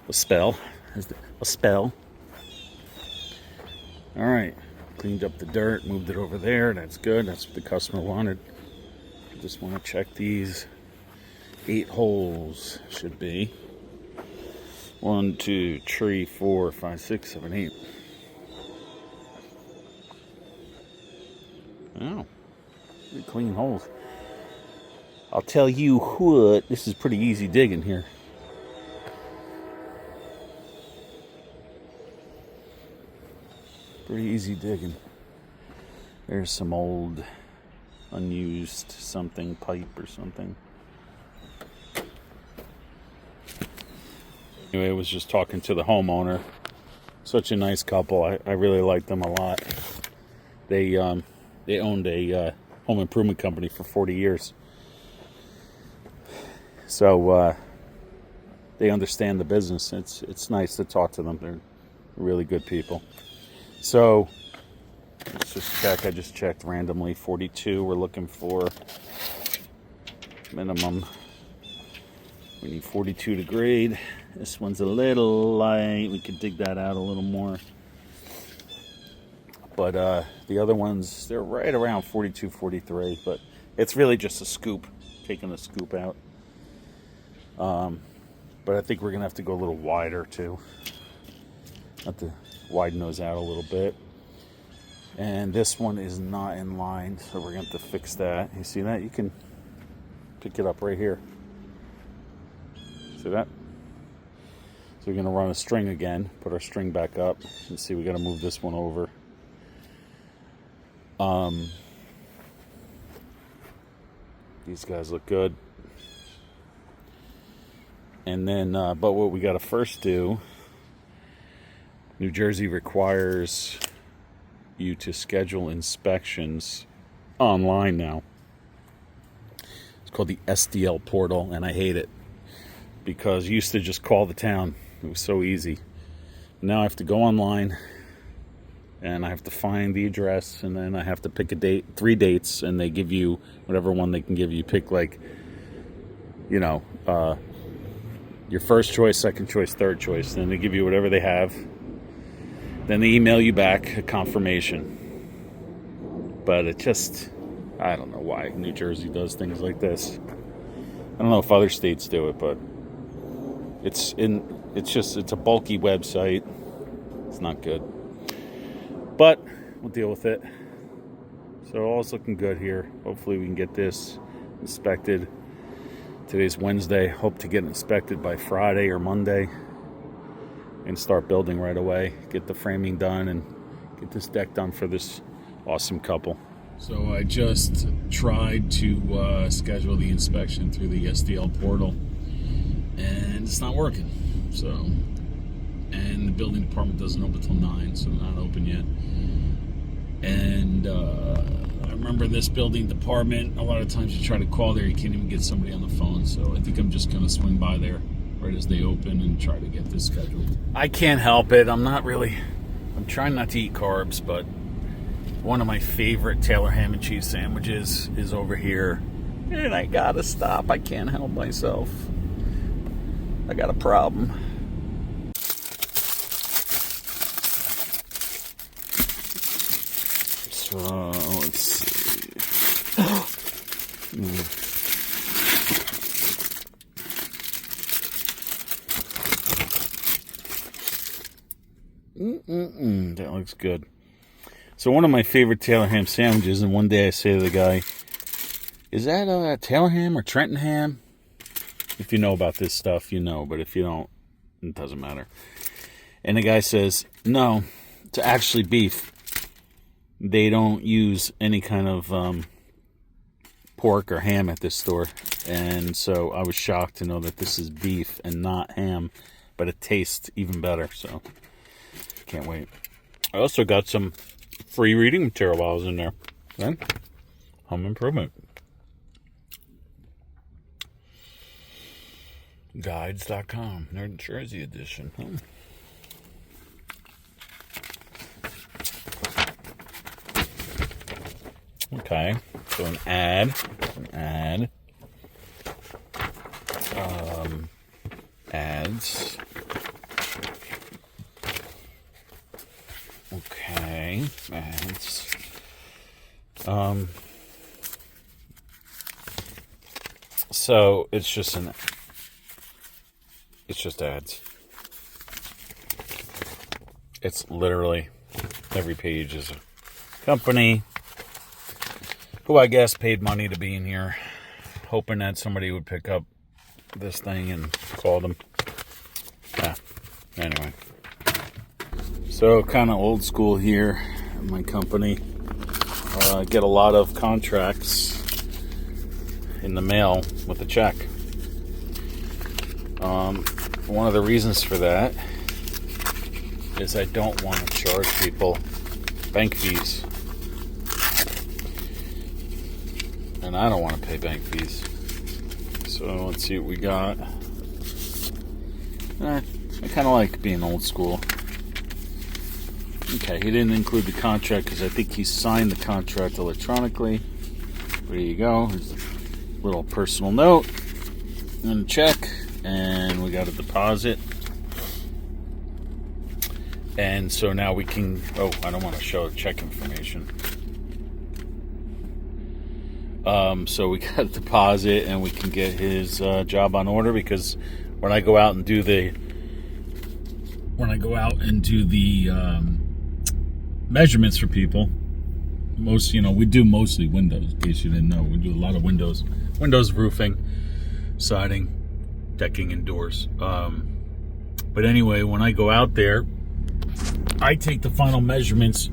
a spell. All right. Cleaned up the dirt, moved it over there. That's good. That's what the customer wanted. Just want to check these 8 holes. Should be 1, 2, 3, 4, 5, 6, 7, 8. Oh, pretty clean holes. I'll tell you what, this is pretty easy digging here. Pretty easy digging. There's some old, unused something, pipe or something. Anyway, I was just talking to the homeowner. Such a nice couple. I really like them a lot. They owned a home improvement company for 40 years. So they understand the business. It's nice to talk to them. They're really good people. So let's just check. I just checked randomly. 42 we're looking for minimum. We need 42 to grade. This one's a little light. We could dig that out a little more. But the other ones, they're right around 42, 43. But it's really just a scoop, taking the scoop out. But I think we're going to have to go a little wider too. Have to widen those out a little bit. And this one is not in line, so we're going to have to fix that. You see that? You can pick it up right here. See that? So we're going to run a string again, put our string back up, and see we got to move this one over. These guys look good. And then, but what we got to first do, New Jersey requires you to schedule inspections online now. It's called the SDL portal, and I hate it because you used to just call the town. It was so easy. Now I have to go online, and I have to find the address, and then I have to pick a date, 3 dates, and they give you whatever one they can give you. Pick, like, you know, your first choice, second choice, third choice. Then they give you whatever they have. Then they email you back a confirmation. But it just, I don't know why New Jersey does things like this. I don't know if other states do it, but it's a bulky website. It's not good. But we'll deal with it. So all's looking good here. Hopefully we can get this inspected. Today's Wednesday. Hope to get inspected by Friday or Monday and start building right away. Get the framing done and get this deck done for this awesome couple. So I just tried to schedule the inspection through the SDL portal, and it's not working. So, and the building department doesn't open until 9, so not open yet. And I remember this building department, a lot of times you try to call there, you can't even get somebody on the phone. So I think I'm just going to swing by there right as they open and try to get this scheduled. I can't help it. I'm trying not to eat carbs, but one of my favorite Taylor ham and cheese sandwiches is over here. And I gotta stop. I can't help myself. I got a problem. So, let's see. That looks good. So one of my favorite Taylor ham sandwiches, and one day I say to the guy, is that Taylor ham or Trenton ham? If you know about this stuff, you know, but if you don't, it doesn't matter. And the guy says, no, it's actually beef. They don't use any kind of pork or ham at this store. And so I was shocked to know that this is beef and not ham, but it tastes even better, so can't wait. I also got some free reading material while I was in there. Then, home improvement. Guides.com, New Jersey edition. Okay, so an ad. Ads. Okay. anyway, so it's just ads. It's literally every page is a company who I guess paid money to be in here, hoping that somebody would pick up this thing and call them. Yeah. Anyway, so kind of old school here at my company. I get a lot of contracts in the mail with a check. One of the reasons for that is I don't want to charge people bank fees. And I don't want to pay bank fees. So let's see what we got. I kind of like being old school. Okay, he didn't include the contract because I think he signed the contract electronically. There you go. There's a little personal note and a check. And we got a deposit. And so now we can... Oh, I don't want to show check information. So we got a deposit and we can get his job on order, because when I go out and do the measurements for people, we do mostly windows, in case you didn't know. We do a lot of windows, roofing, siding, decking, and doors. But anyway, when I go out there, I take the final measurements.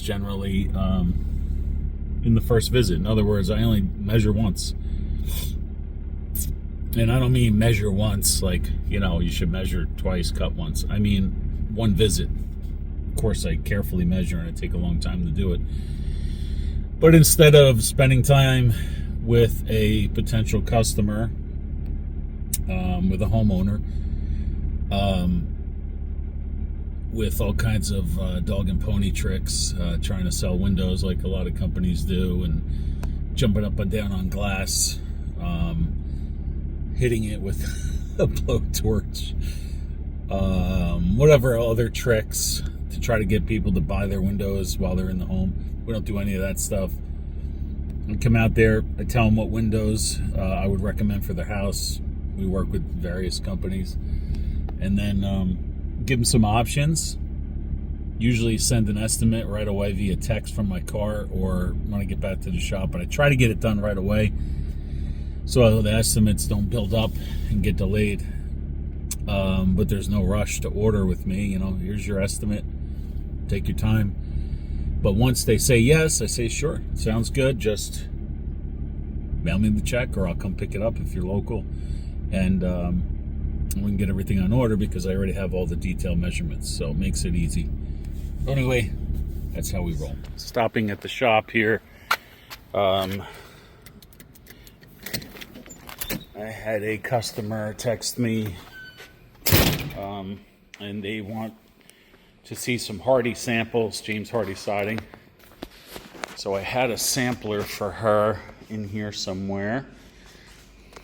Generally in the first visit. In other words, I only measure once. And I don't mean measure once like, you should measure twice, cut once. I mean one visit. Of course, I carefully measure and I take a long time to do it. But instead of spending time with a potential customer, with a homeowner, with all kinds of dog and pony tricks, trying to sell windows like a lot of companies do, and jumping up and down on glass, hitting it with a blowtorch, whatever other tricks to try to get people to buy their windows while they're in the home. We don't do any of that stuff. I come out there, I tell them what windows I would recommend for their house. We work with various companies, and then give them some options. Usually send an estimate right away via text from my car or when I get back to the shop, but I try to get it done right away so the estimates don't build up and get delayed. But there's no rush to order with me. Here's your estimate, take your time. But once they say yes, I say sure, sounds good, just mail me the check or I'll come pick it up if you're local, and we can get everything on order because I already have all the detailed measurements, so it makes it easy. Anyway, that's how we roll. Stopping at the shop here. I had a customer text me, and they want to see some Hardy samples, James Hardy siding. So I had a sampler for her in here somewhere.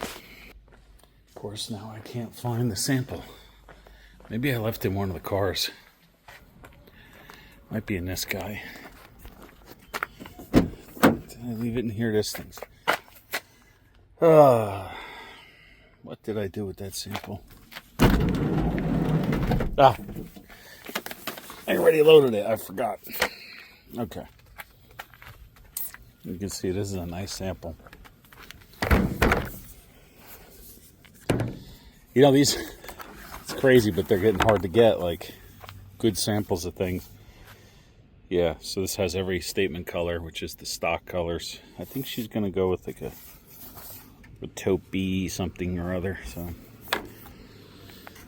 Of course, now I can't find the sample. Maybe I left it in one of the cars. Might be in this guy. Did I leave it in here? This thing's... what did I do with that sample? I already loaded it. I forgot. Okay. You can see this is a nice sample. These, it's crazy, but they're getting hard to get, like good samples of things. Yeah, so this has every statement color, which is the stock colors. I think she's going to go with like a taupey something or other. So,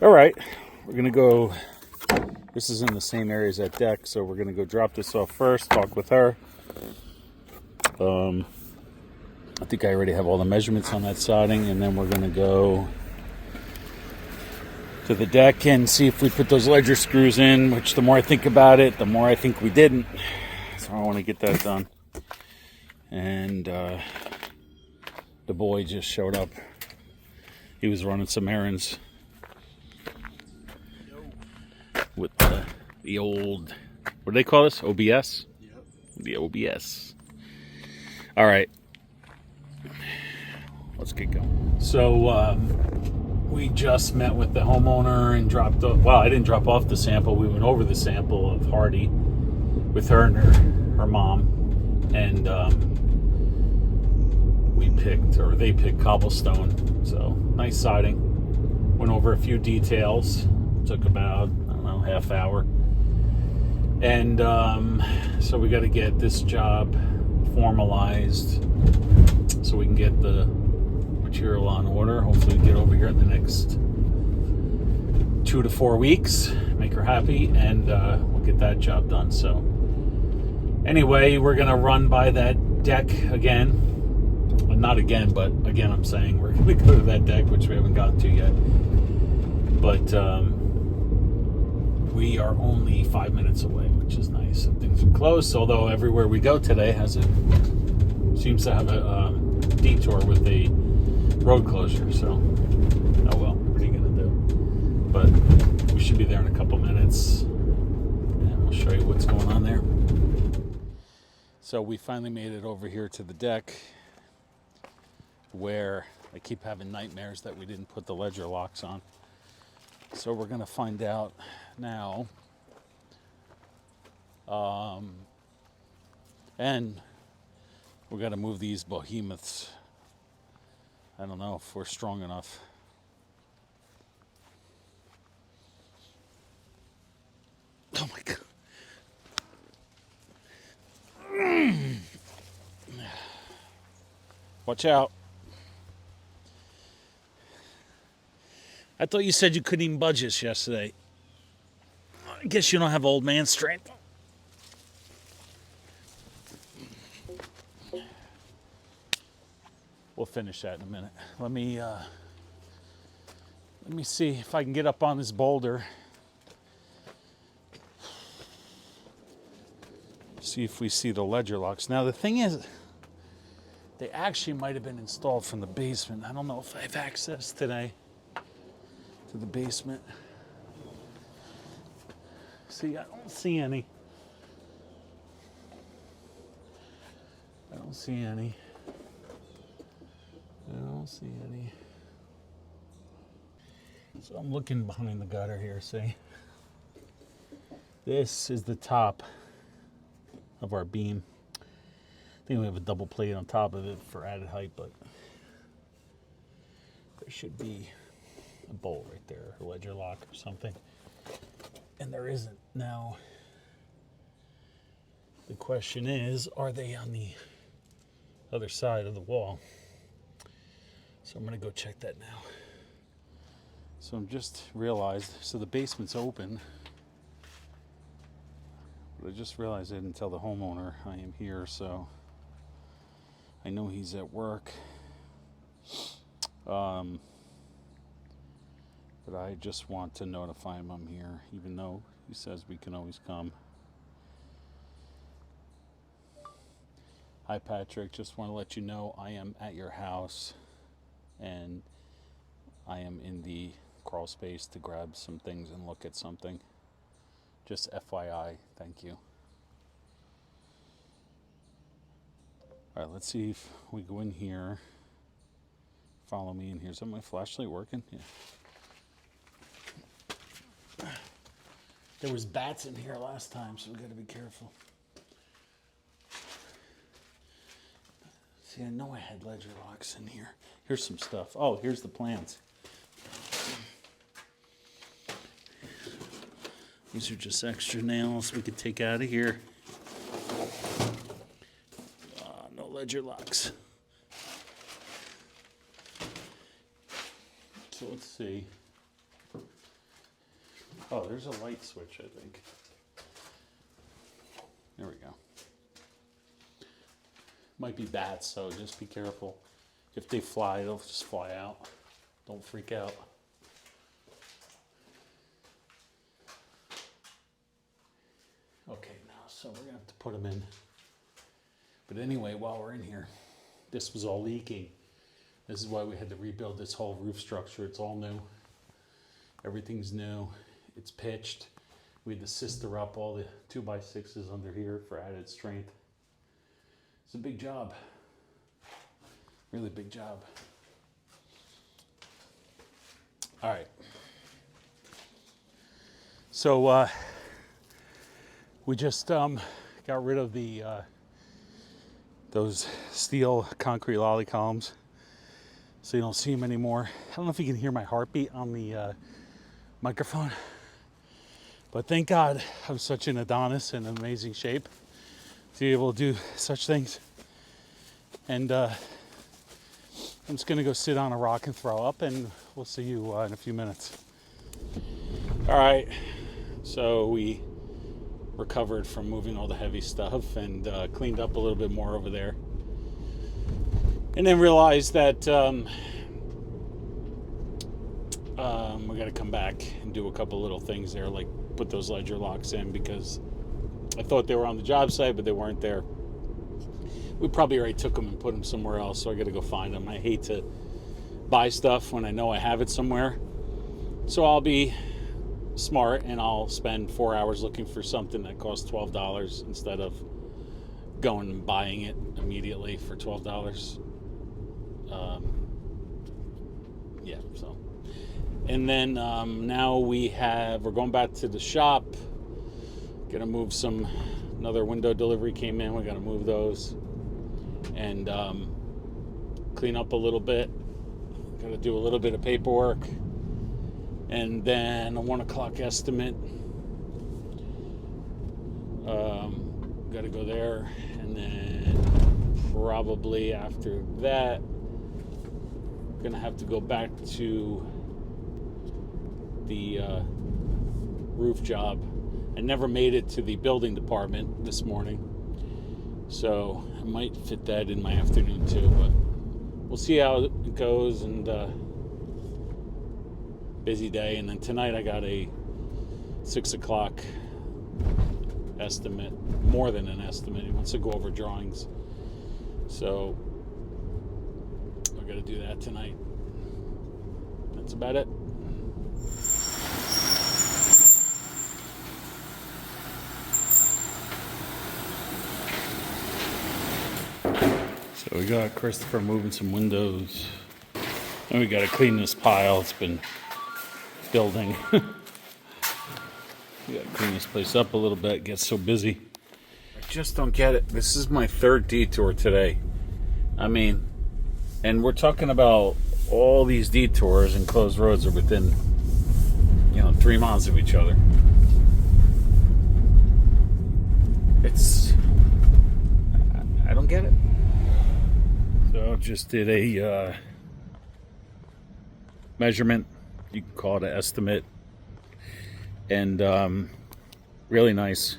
all right, we're going to go. This is in the same area as that deck, so we're going to go drop this off first, talk with her. I think I already have all the measurements on that siding, and then we're going to go to the deck and see if we put those ledger screws in, which the more I think about it, the more I think we didn't. So I want to get that done. And the boy just showed up. He was running some errands. with the old, what do they call this? OBS? Yep. The OBS. All right. Let's get going. So we just met with the homeowner and dropped off, well, I didn't drop off the sample. We went over the sample of Hardy with her and her mom. And they picked cobblestone. So nice siding. Went over a few details. Took about, I don't know, half hour. And so we got to get this job formalized so we can get the material on order. Hopefully get over here in the next 2 to 4 weeks. Make her happy, and we'll get that job done. So anyway, we're going to run by that deck again. Well, not again, but again I'm saying we're going to go to that deck, which we haven't gotten to yet. But we are only 5 minutes away, which is nice. And things are close, although everywhere we go today seems to have a detour with a road closure. So, oh well, what are you going to do? But we should be there in a couple minutes, and we'll show you what's going on there. So we finally made it over here to the deck, where I keep having nightmares that we didn't put the ledger locks on. So we're going to find out now. And we got to move these behemoths. I don't know if we're strong enough. Oh my God. Watch out. I thought you said you couldn't even budge this yesterday. I guess you don't have old man strength. We'll finish that in a minute. Let me see if I can get up on this boulder. See if we see the ledger locks. Now the thing is, they actually might have been installed from the basement. I don't know if I have access today to the basement. See, I don't see any. I don't see any. So I'm looking behind the gutter here, see? This is the top of our beam. I think we have a double plate on top of it for added height, but there should be a bolt right there, a ledger lock or something. And there isn't. Now, the question is, are they on the other side of the wall? So I'm going to go check that now. So I'm just realized, so the basement's open. But I just realized I didn't tell the homeowner I am here, so I know he's at work. But I just want to notify him I'm here, even though he says we can always come. Hi Patrick, just want to let you know I am at your house and I am in the crawl space to grab some things and look at something. Just FYI, thank you. All right, let's see if we go in here. Follow me in here. Is that my flashlight working? Yeah. There was bats in here last time, so we got to be careful. See, I know I had ledger locks in here. Here's some stuff. Oh, here's the plans. These are just extra nails we could take out of here. No ledger locks. So let's see. Oh, there's a light switch, I think. There we go. Might be bats, so just be careful. If they fly, they'll just fly out. Don't freak out. Okay, now, so we're gonna have to put them in. But anyway, while we're in here, this was all leaking. This is why we had to rebuild this whole roof structure. It's all new. Everything's new. It's pitched. We had to sister up all the 2x6s under here for added strength. It's a big job. Really big job. All right. So we just got rid of the those steel concrete lolly columns, so you don't see them anymore. I don't know if you can hear my heartbeat on the microphone, but thank God I'm such an Adonis in amazing shape to be able to do such things. And I'm just gonna go sit on a rock and throw up, and we'll see you in a few minutes. All right, so we recovered from moving all the heavy stuff and cleaned up a little bit more over there, and then realized that we got to come back and do a couple little things there, like put those ledger locks in, because I thought they were on the job site, but they weren't there. We probably already took them and put them somewhere else, so I got to go find them. I hate to buy stuff when I know I have it somewhere, so I'll be smart and I'll spend 4 hours looking for something that costs $12 instead of going and buying it immediately for $12. Yeah, so. And then now we're going back to the shop. Gonna move another window delivery came in. We gotta move those and clean up a little bit. Gotta do a little bit of paperwork. And then a 1 o'clock estimate. Got to go there, and then probably after that, gonna have to go back to the roof job. I never made it to the building department this morning, so I might fit that in my afternoon too. But we'll see how it goes. And busy day. And then tonight I got a 6 o'clock estimate, more than an estimate. He wants to go over drawings, so we're gonna do that tonight. That's about it. So we got Christopher moving some windows, and we got to clean this pile. It's been building. We gotta clean this place up a little bit. It gets so busy. I just don't get it. This is my third detour today. I mean, and we're talking about all these detours and closed roads are within, 3 miles of each other. I don't get it. So just did a measurement. You can call it an estimate. And really nice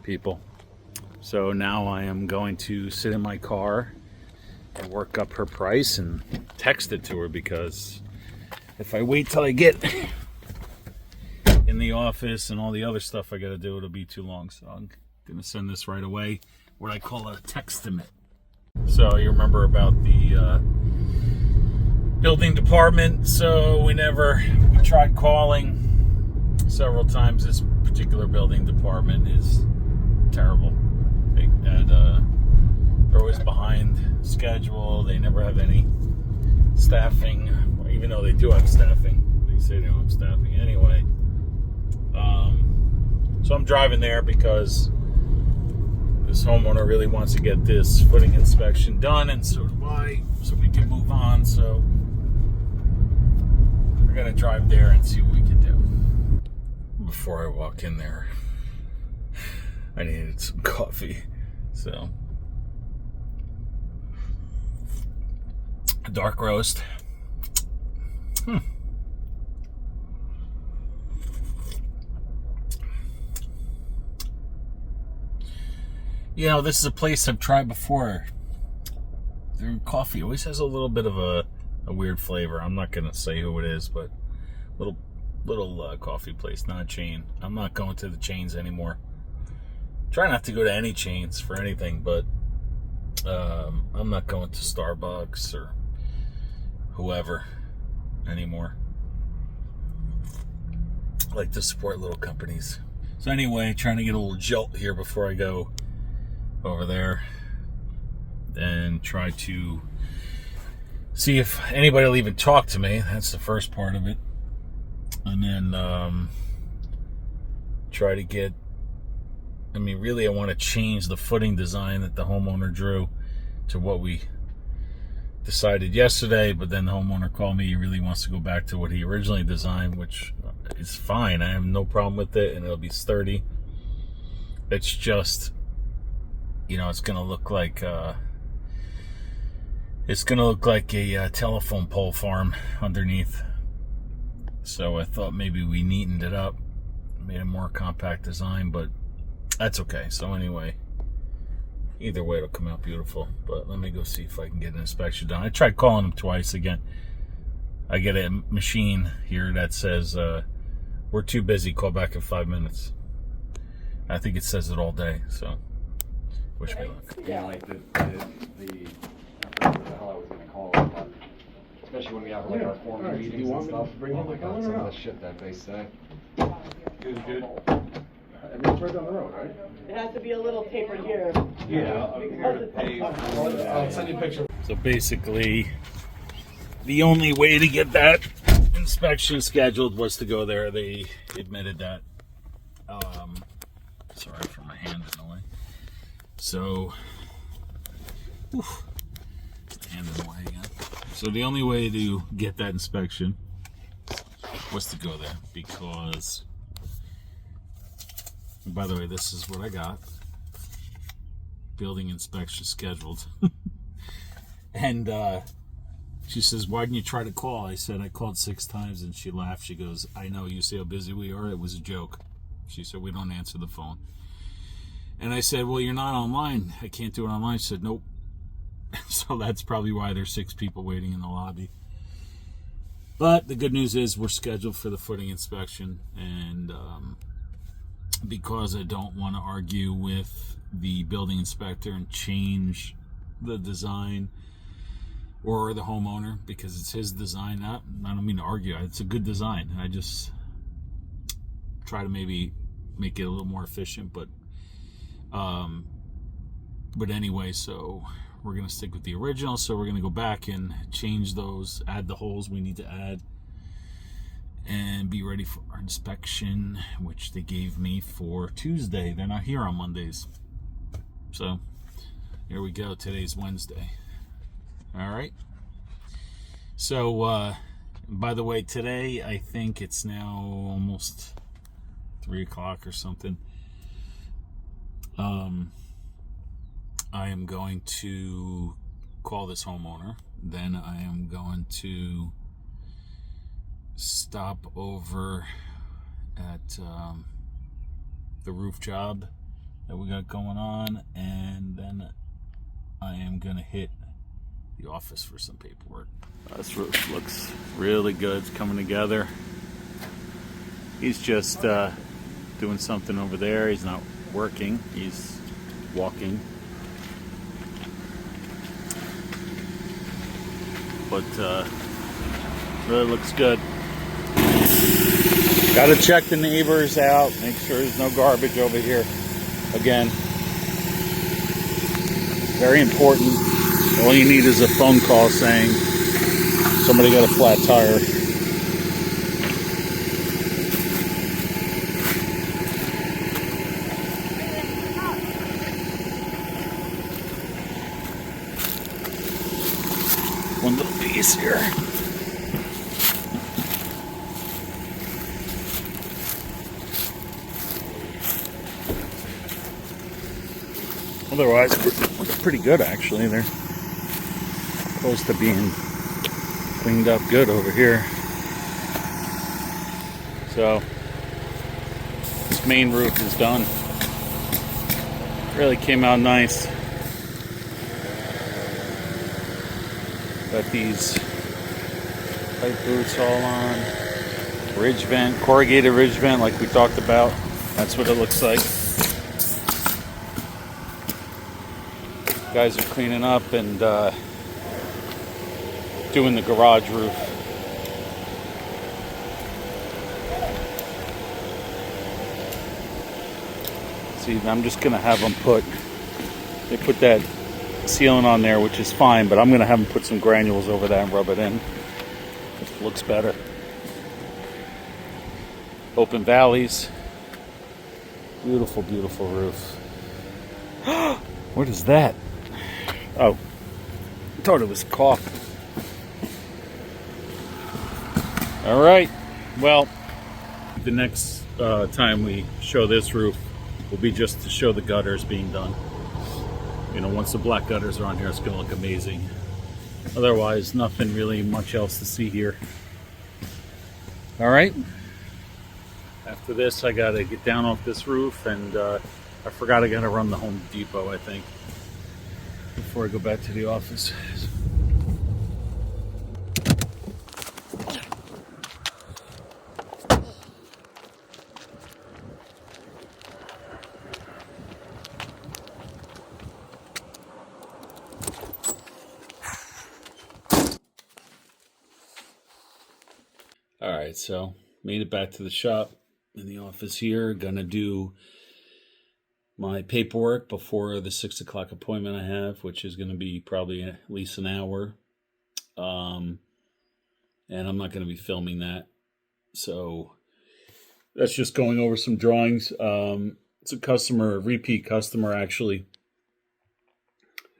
people. So now I am going to sit in my car and work up her price and text it to her, because if I wait till I get in the office and all the other stuff I gotta do, it'll be too long. So I'm gonna send this right away, what I call a textimate. So you remember about the building department. So we tried calling several times. This particular building department is terrible. They're always behind schedule. They never have any staffing, even though they do have staffing. They say they don't have staffing anyway. So I'm driving there because this homeowner really wants to get this footing inspection done, and so do I, so we can move on. So we're gonna drive there and see what we can do. Before I walk in there, I needed some coffee, so a dark roast. This is a place I've tried before. Their coffee always has a little bit of a weird flavor. I'm not gonna say who it is, but little coffee place, not a chain. I'm not going to the chains anymore. Try not to go to any chains for anything, but I'm not going to Starbucks or whoever anymore. like to support little companies. So anyway, trying to get a little jolt here before I go over there and try to see if anybody will even talk to me. That's the first part of it. And then try to get, I mean, really I want to change the footing design that the homeowner drew to what we decided yesterday, but then the homeowner called me. He really wants to go back to what he originally designed, which is fine. I have no problem with it, and it'll be sturdy. It's just, you know, it's gonna look like a telephone pole farm underneath. So I thought maybe we neatened it up, made a more compact design, but that's okay. So anyway, either way it'll come out beautiful. But let me go see if I can get an inspection done. I tried calling them twice. Again, I get a machine here that says we're too busy, call back in 5 minutes. I think it says it all day, so wish me luck. Yeah, like I forgot what the hell I was gonna call it, but especially when we have like our formal meetings and stuff. Oh my god, some of the shit that they say. Good. Everyone's right down the road, right? It has to be a little tapered here. Yeah. I'll send you a picture. So basically, the only way to get that inspection scheduled was to go there. They admitted that. Sorry for my hand in the way. So, hand in the way again. So the only way to get that inspection was to go there, because, by the way, this is what I got. Building inspection scheduled. And she says, why didn't you try to call? I said, I called 6 times, and she laughed. She goes, I know, you see how busy we are? It was a joke. She said, we don't answer the phone. And I said, well, you're not online. I can't do it online. She said, nope. So that's probably why there's 6 people waiting in the lobby. But the good news is we're scheduled for the footing inspection, and because I don't want to argue with the building inspector and change the design, or the homeowner, because it's his design. I don't mean to argue. It's a good design. I just try to maybe make it a little more efficient, but anyway, so we're going to stick with the original. So we're going to go back and change those, add the holes we need to add, and be ready for our inspection, which they gave me for Tuesday. They're not here on Mondays. So here we go. Today's Wednesday. All right. So, by the way, today, I think it's now almost 3 o'clock or something. I am going to call this homeowner. Then I am going to stop over at the roof job that we got going on, and then I am going to hit the office for some paperwork. This roof looks really good. It's coming together. He's just doing something over there. He's not working. He's walking. But really looks good. Got to check the neighbors out. Make sure there's no garbage over here. Again, very important. All you need is a phone call saying somebody got a flat tire. One little piece here. Otherwise, pretty good actually. They're close to being cleaned up good over here. So this main roof is done. Really came out nice. Got these pipe boots all on. Ridge vent, corrugated ridge vent like we talked about. That's what it looks like. Guys are cleaning up and doing the garage roof. See, I'm just gonna have them they put that sealant on there, which is fine, but I'm gonna have them put some granules over that and rub it in. It looks better. Open valleys. Beautiful, beautiful roof. What is that? Oh, I thought it was caulk. All right, well, the next time we show this roof will be just to show the gutters being done. You know, once the black gutters are on here, it's gonna look amazing. Otherwise, nothing really much else to see here. All right, after this, I gotta get down off this roof, and I forgot I gotta run the Home Depot, I think, before I go back to the office. All right, so made it back to the shop in the office here. Gonna do my paperwork before the 6 o'clock appointment I have, which is gonna be probably at least an hour. And I'm not gonna be filming that. So that's just going over some drawings. It's a repeat customer actually,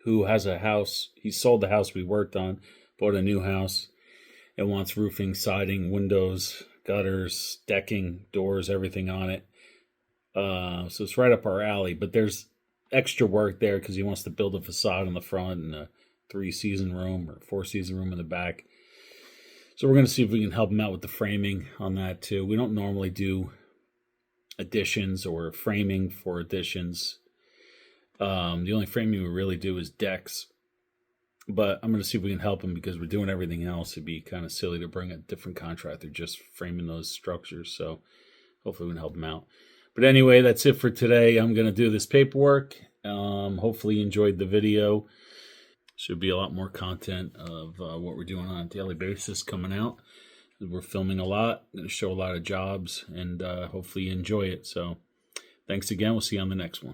who has a house. He sold the house we worked on, bought a new house, and wants roofing, siding, windows, gutters, decking, doors, everything on it. So it's right up our alley, but there's extra work there because he wants to build a facade in the front and a 3-season room or 4-season room in the back. So we're going to see if we can help him out with the framing on that too. We don't normally do additions or framing for additions. The only framing we really do is decks. But I'm going to see if we can help him because we're doing everything else. It'd be kind of silly to bring a different contractor just framing those structures. So hopefully we can help him out. But anyway, that's it for today. I'm going to do this paperwork. Hopefully you enjoyed the video. Should be a lot more content of what we're doing on a daily basis coming out. We're filming a lot. I'm going to show a lot of jobs, and hopefully you enjoy it. So thanks again. We'll see you on the next one.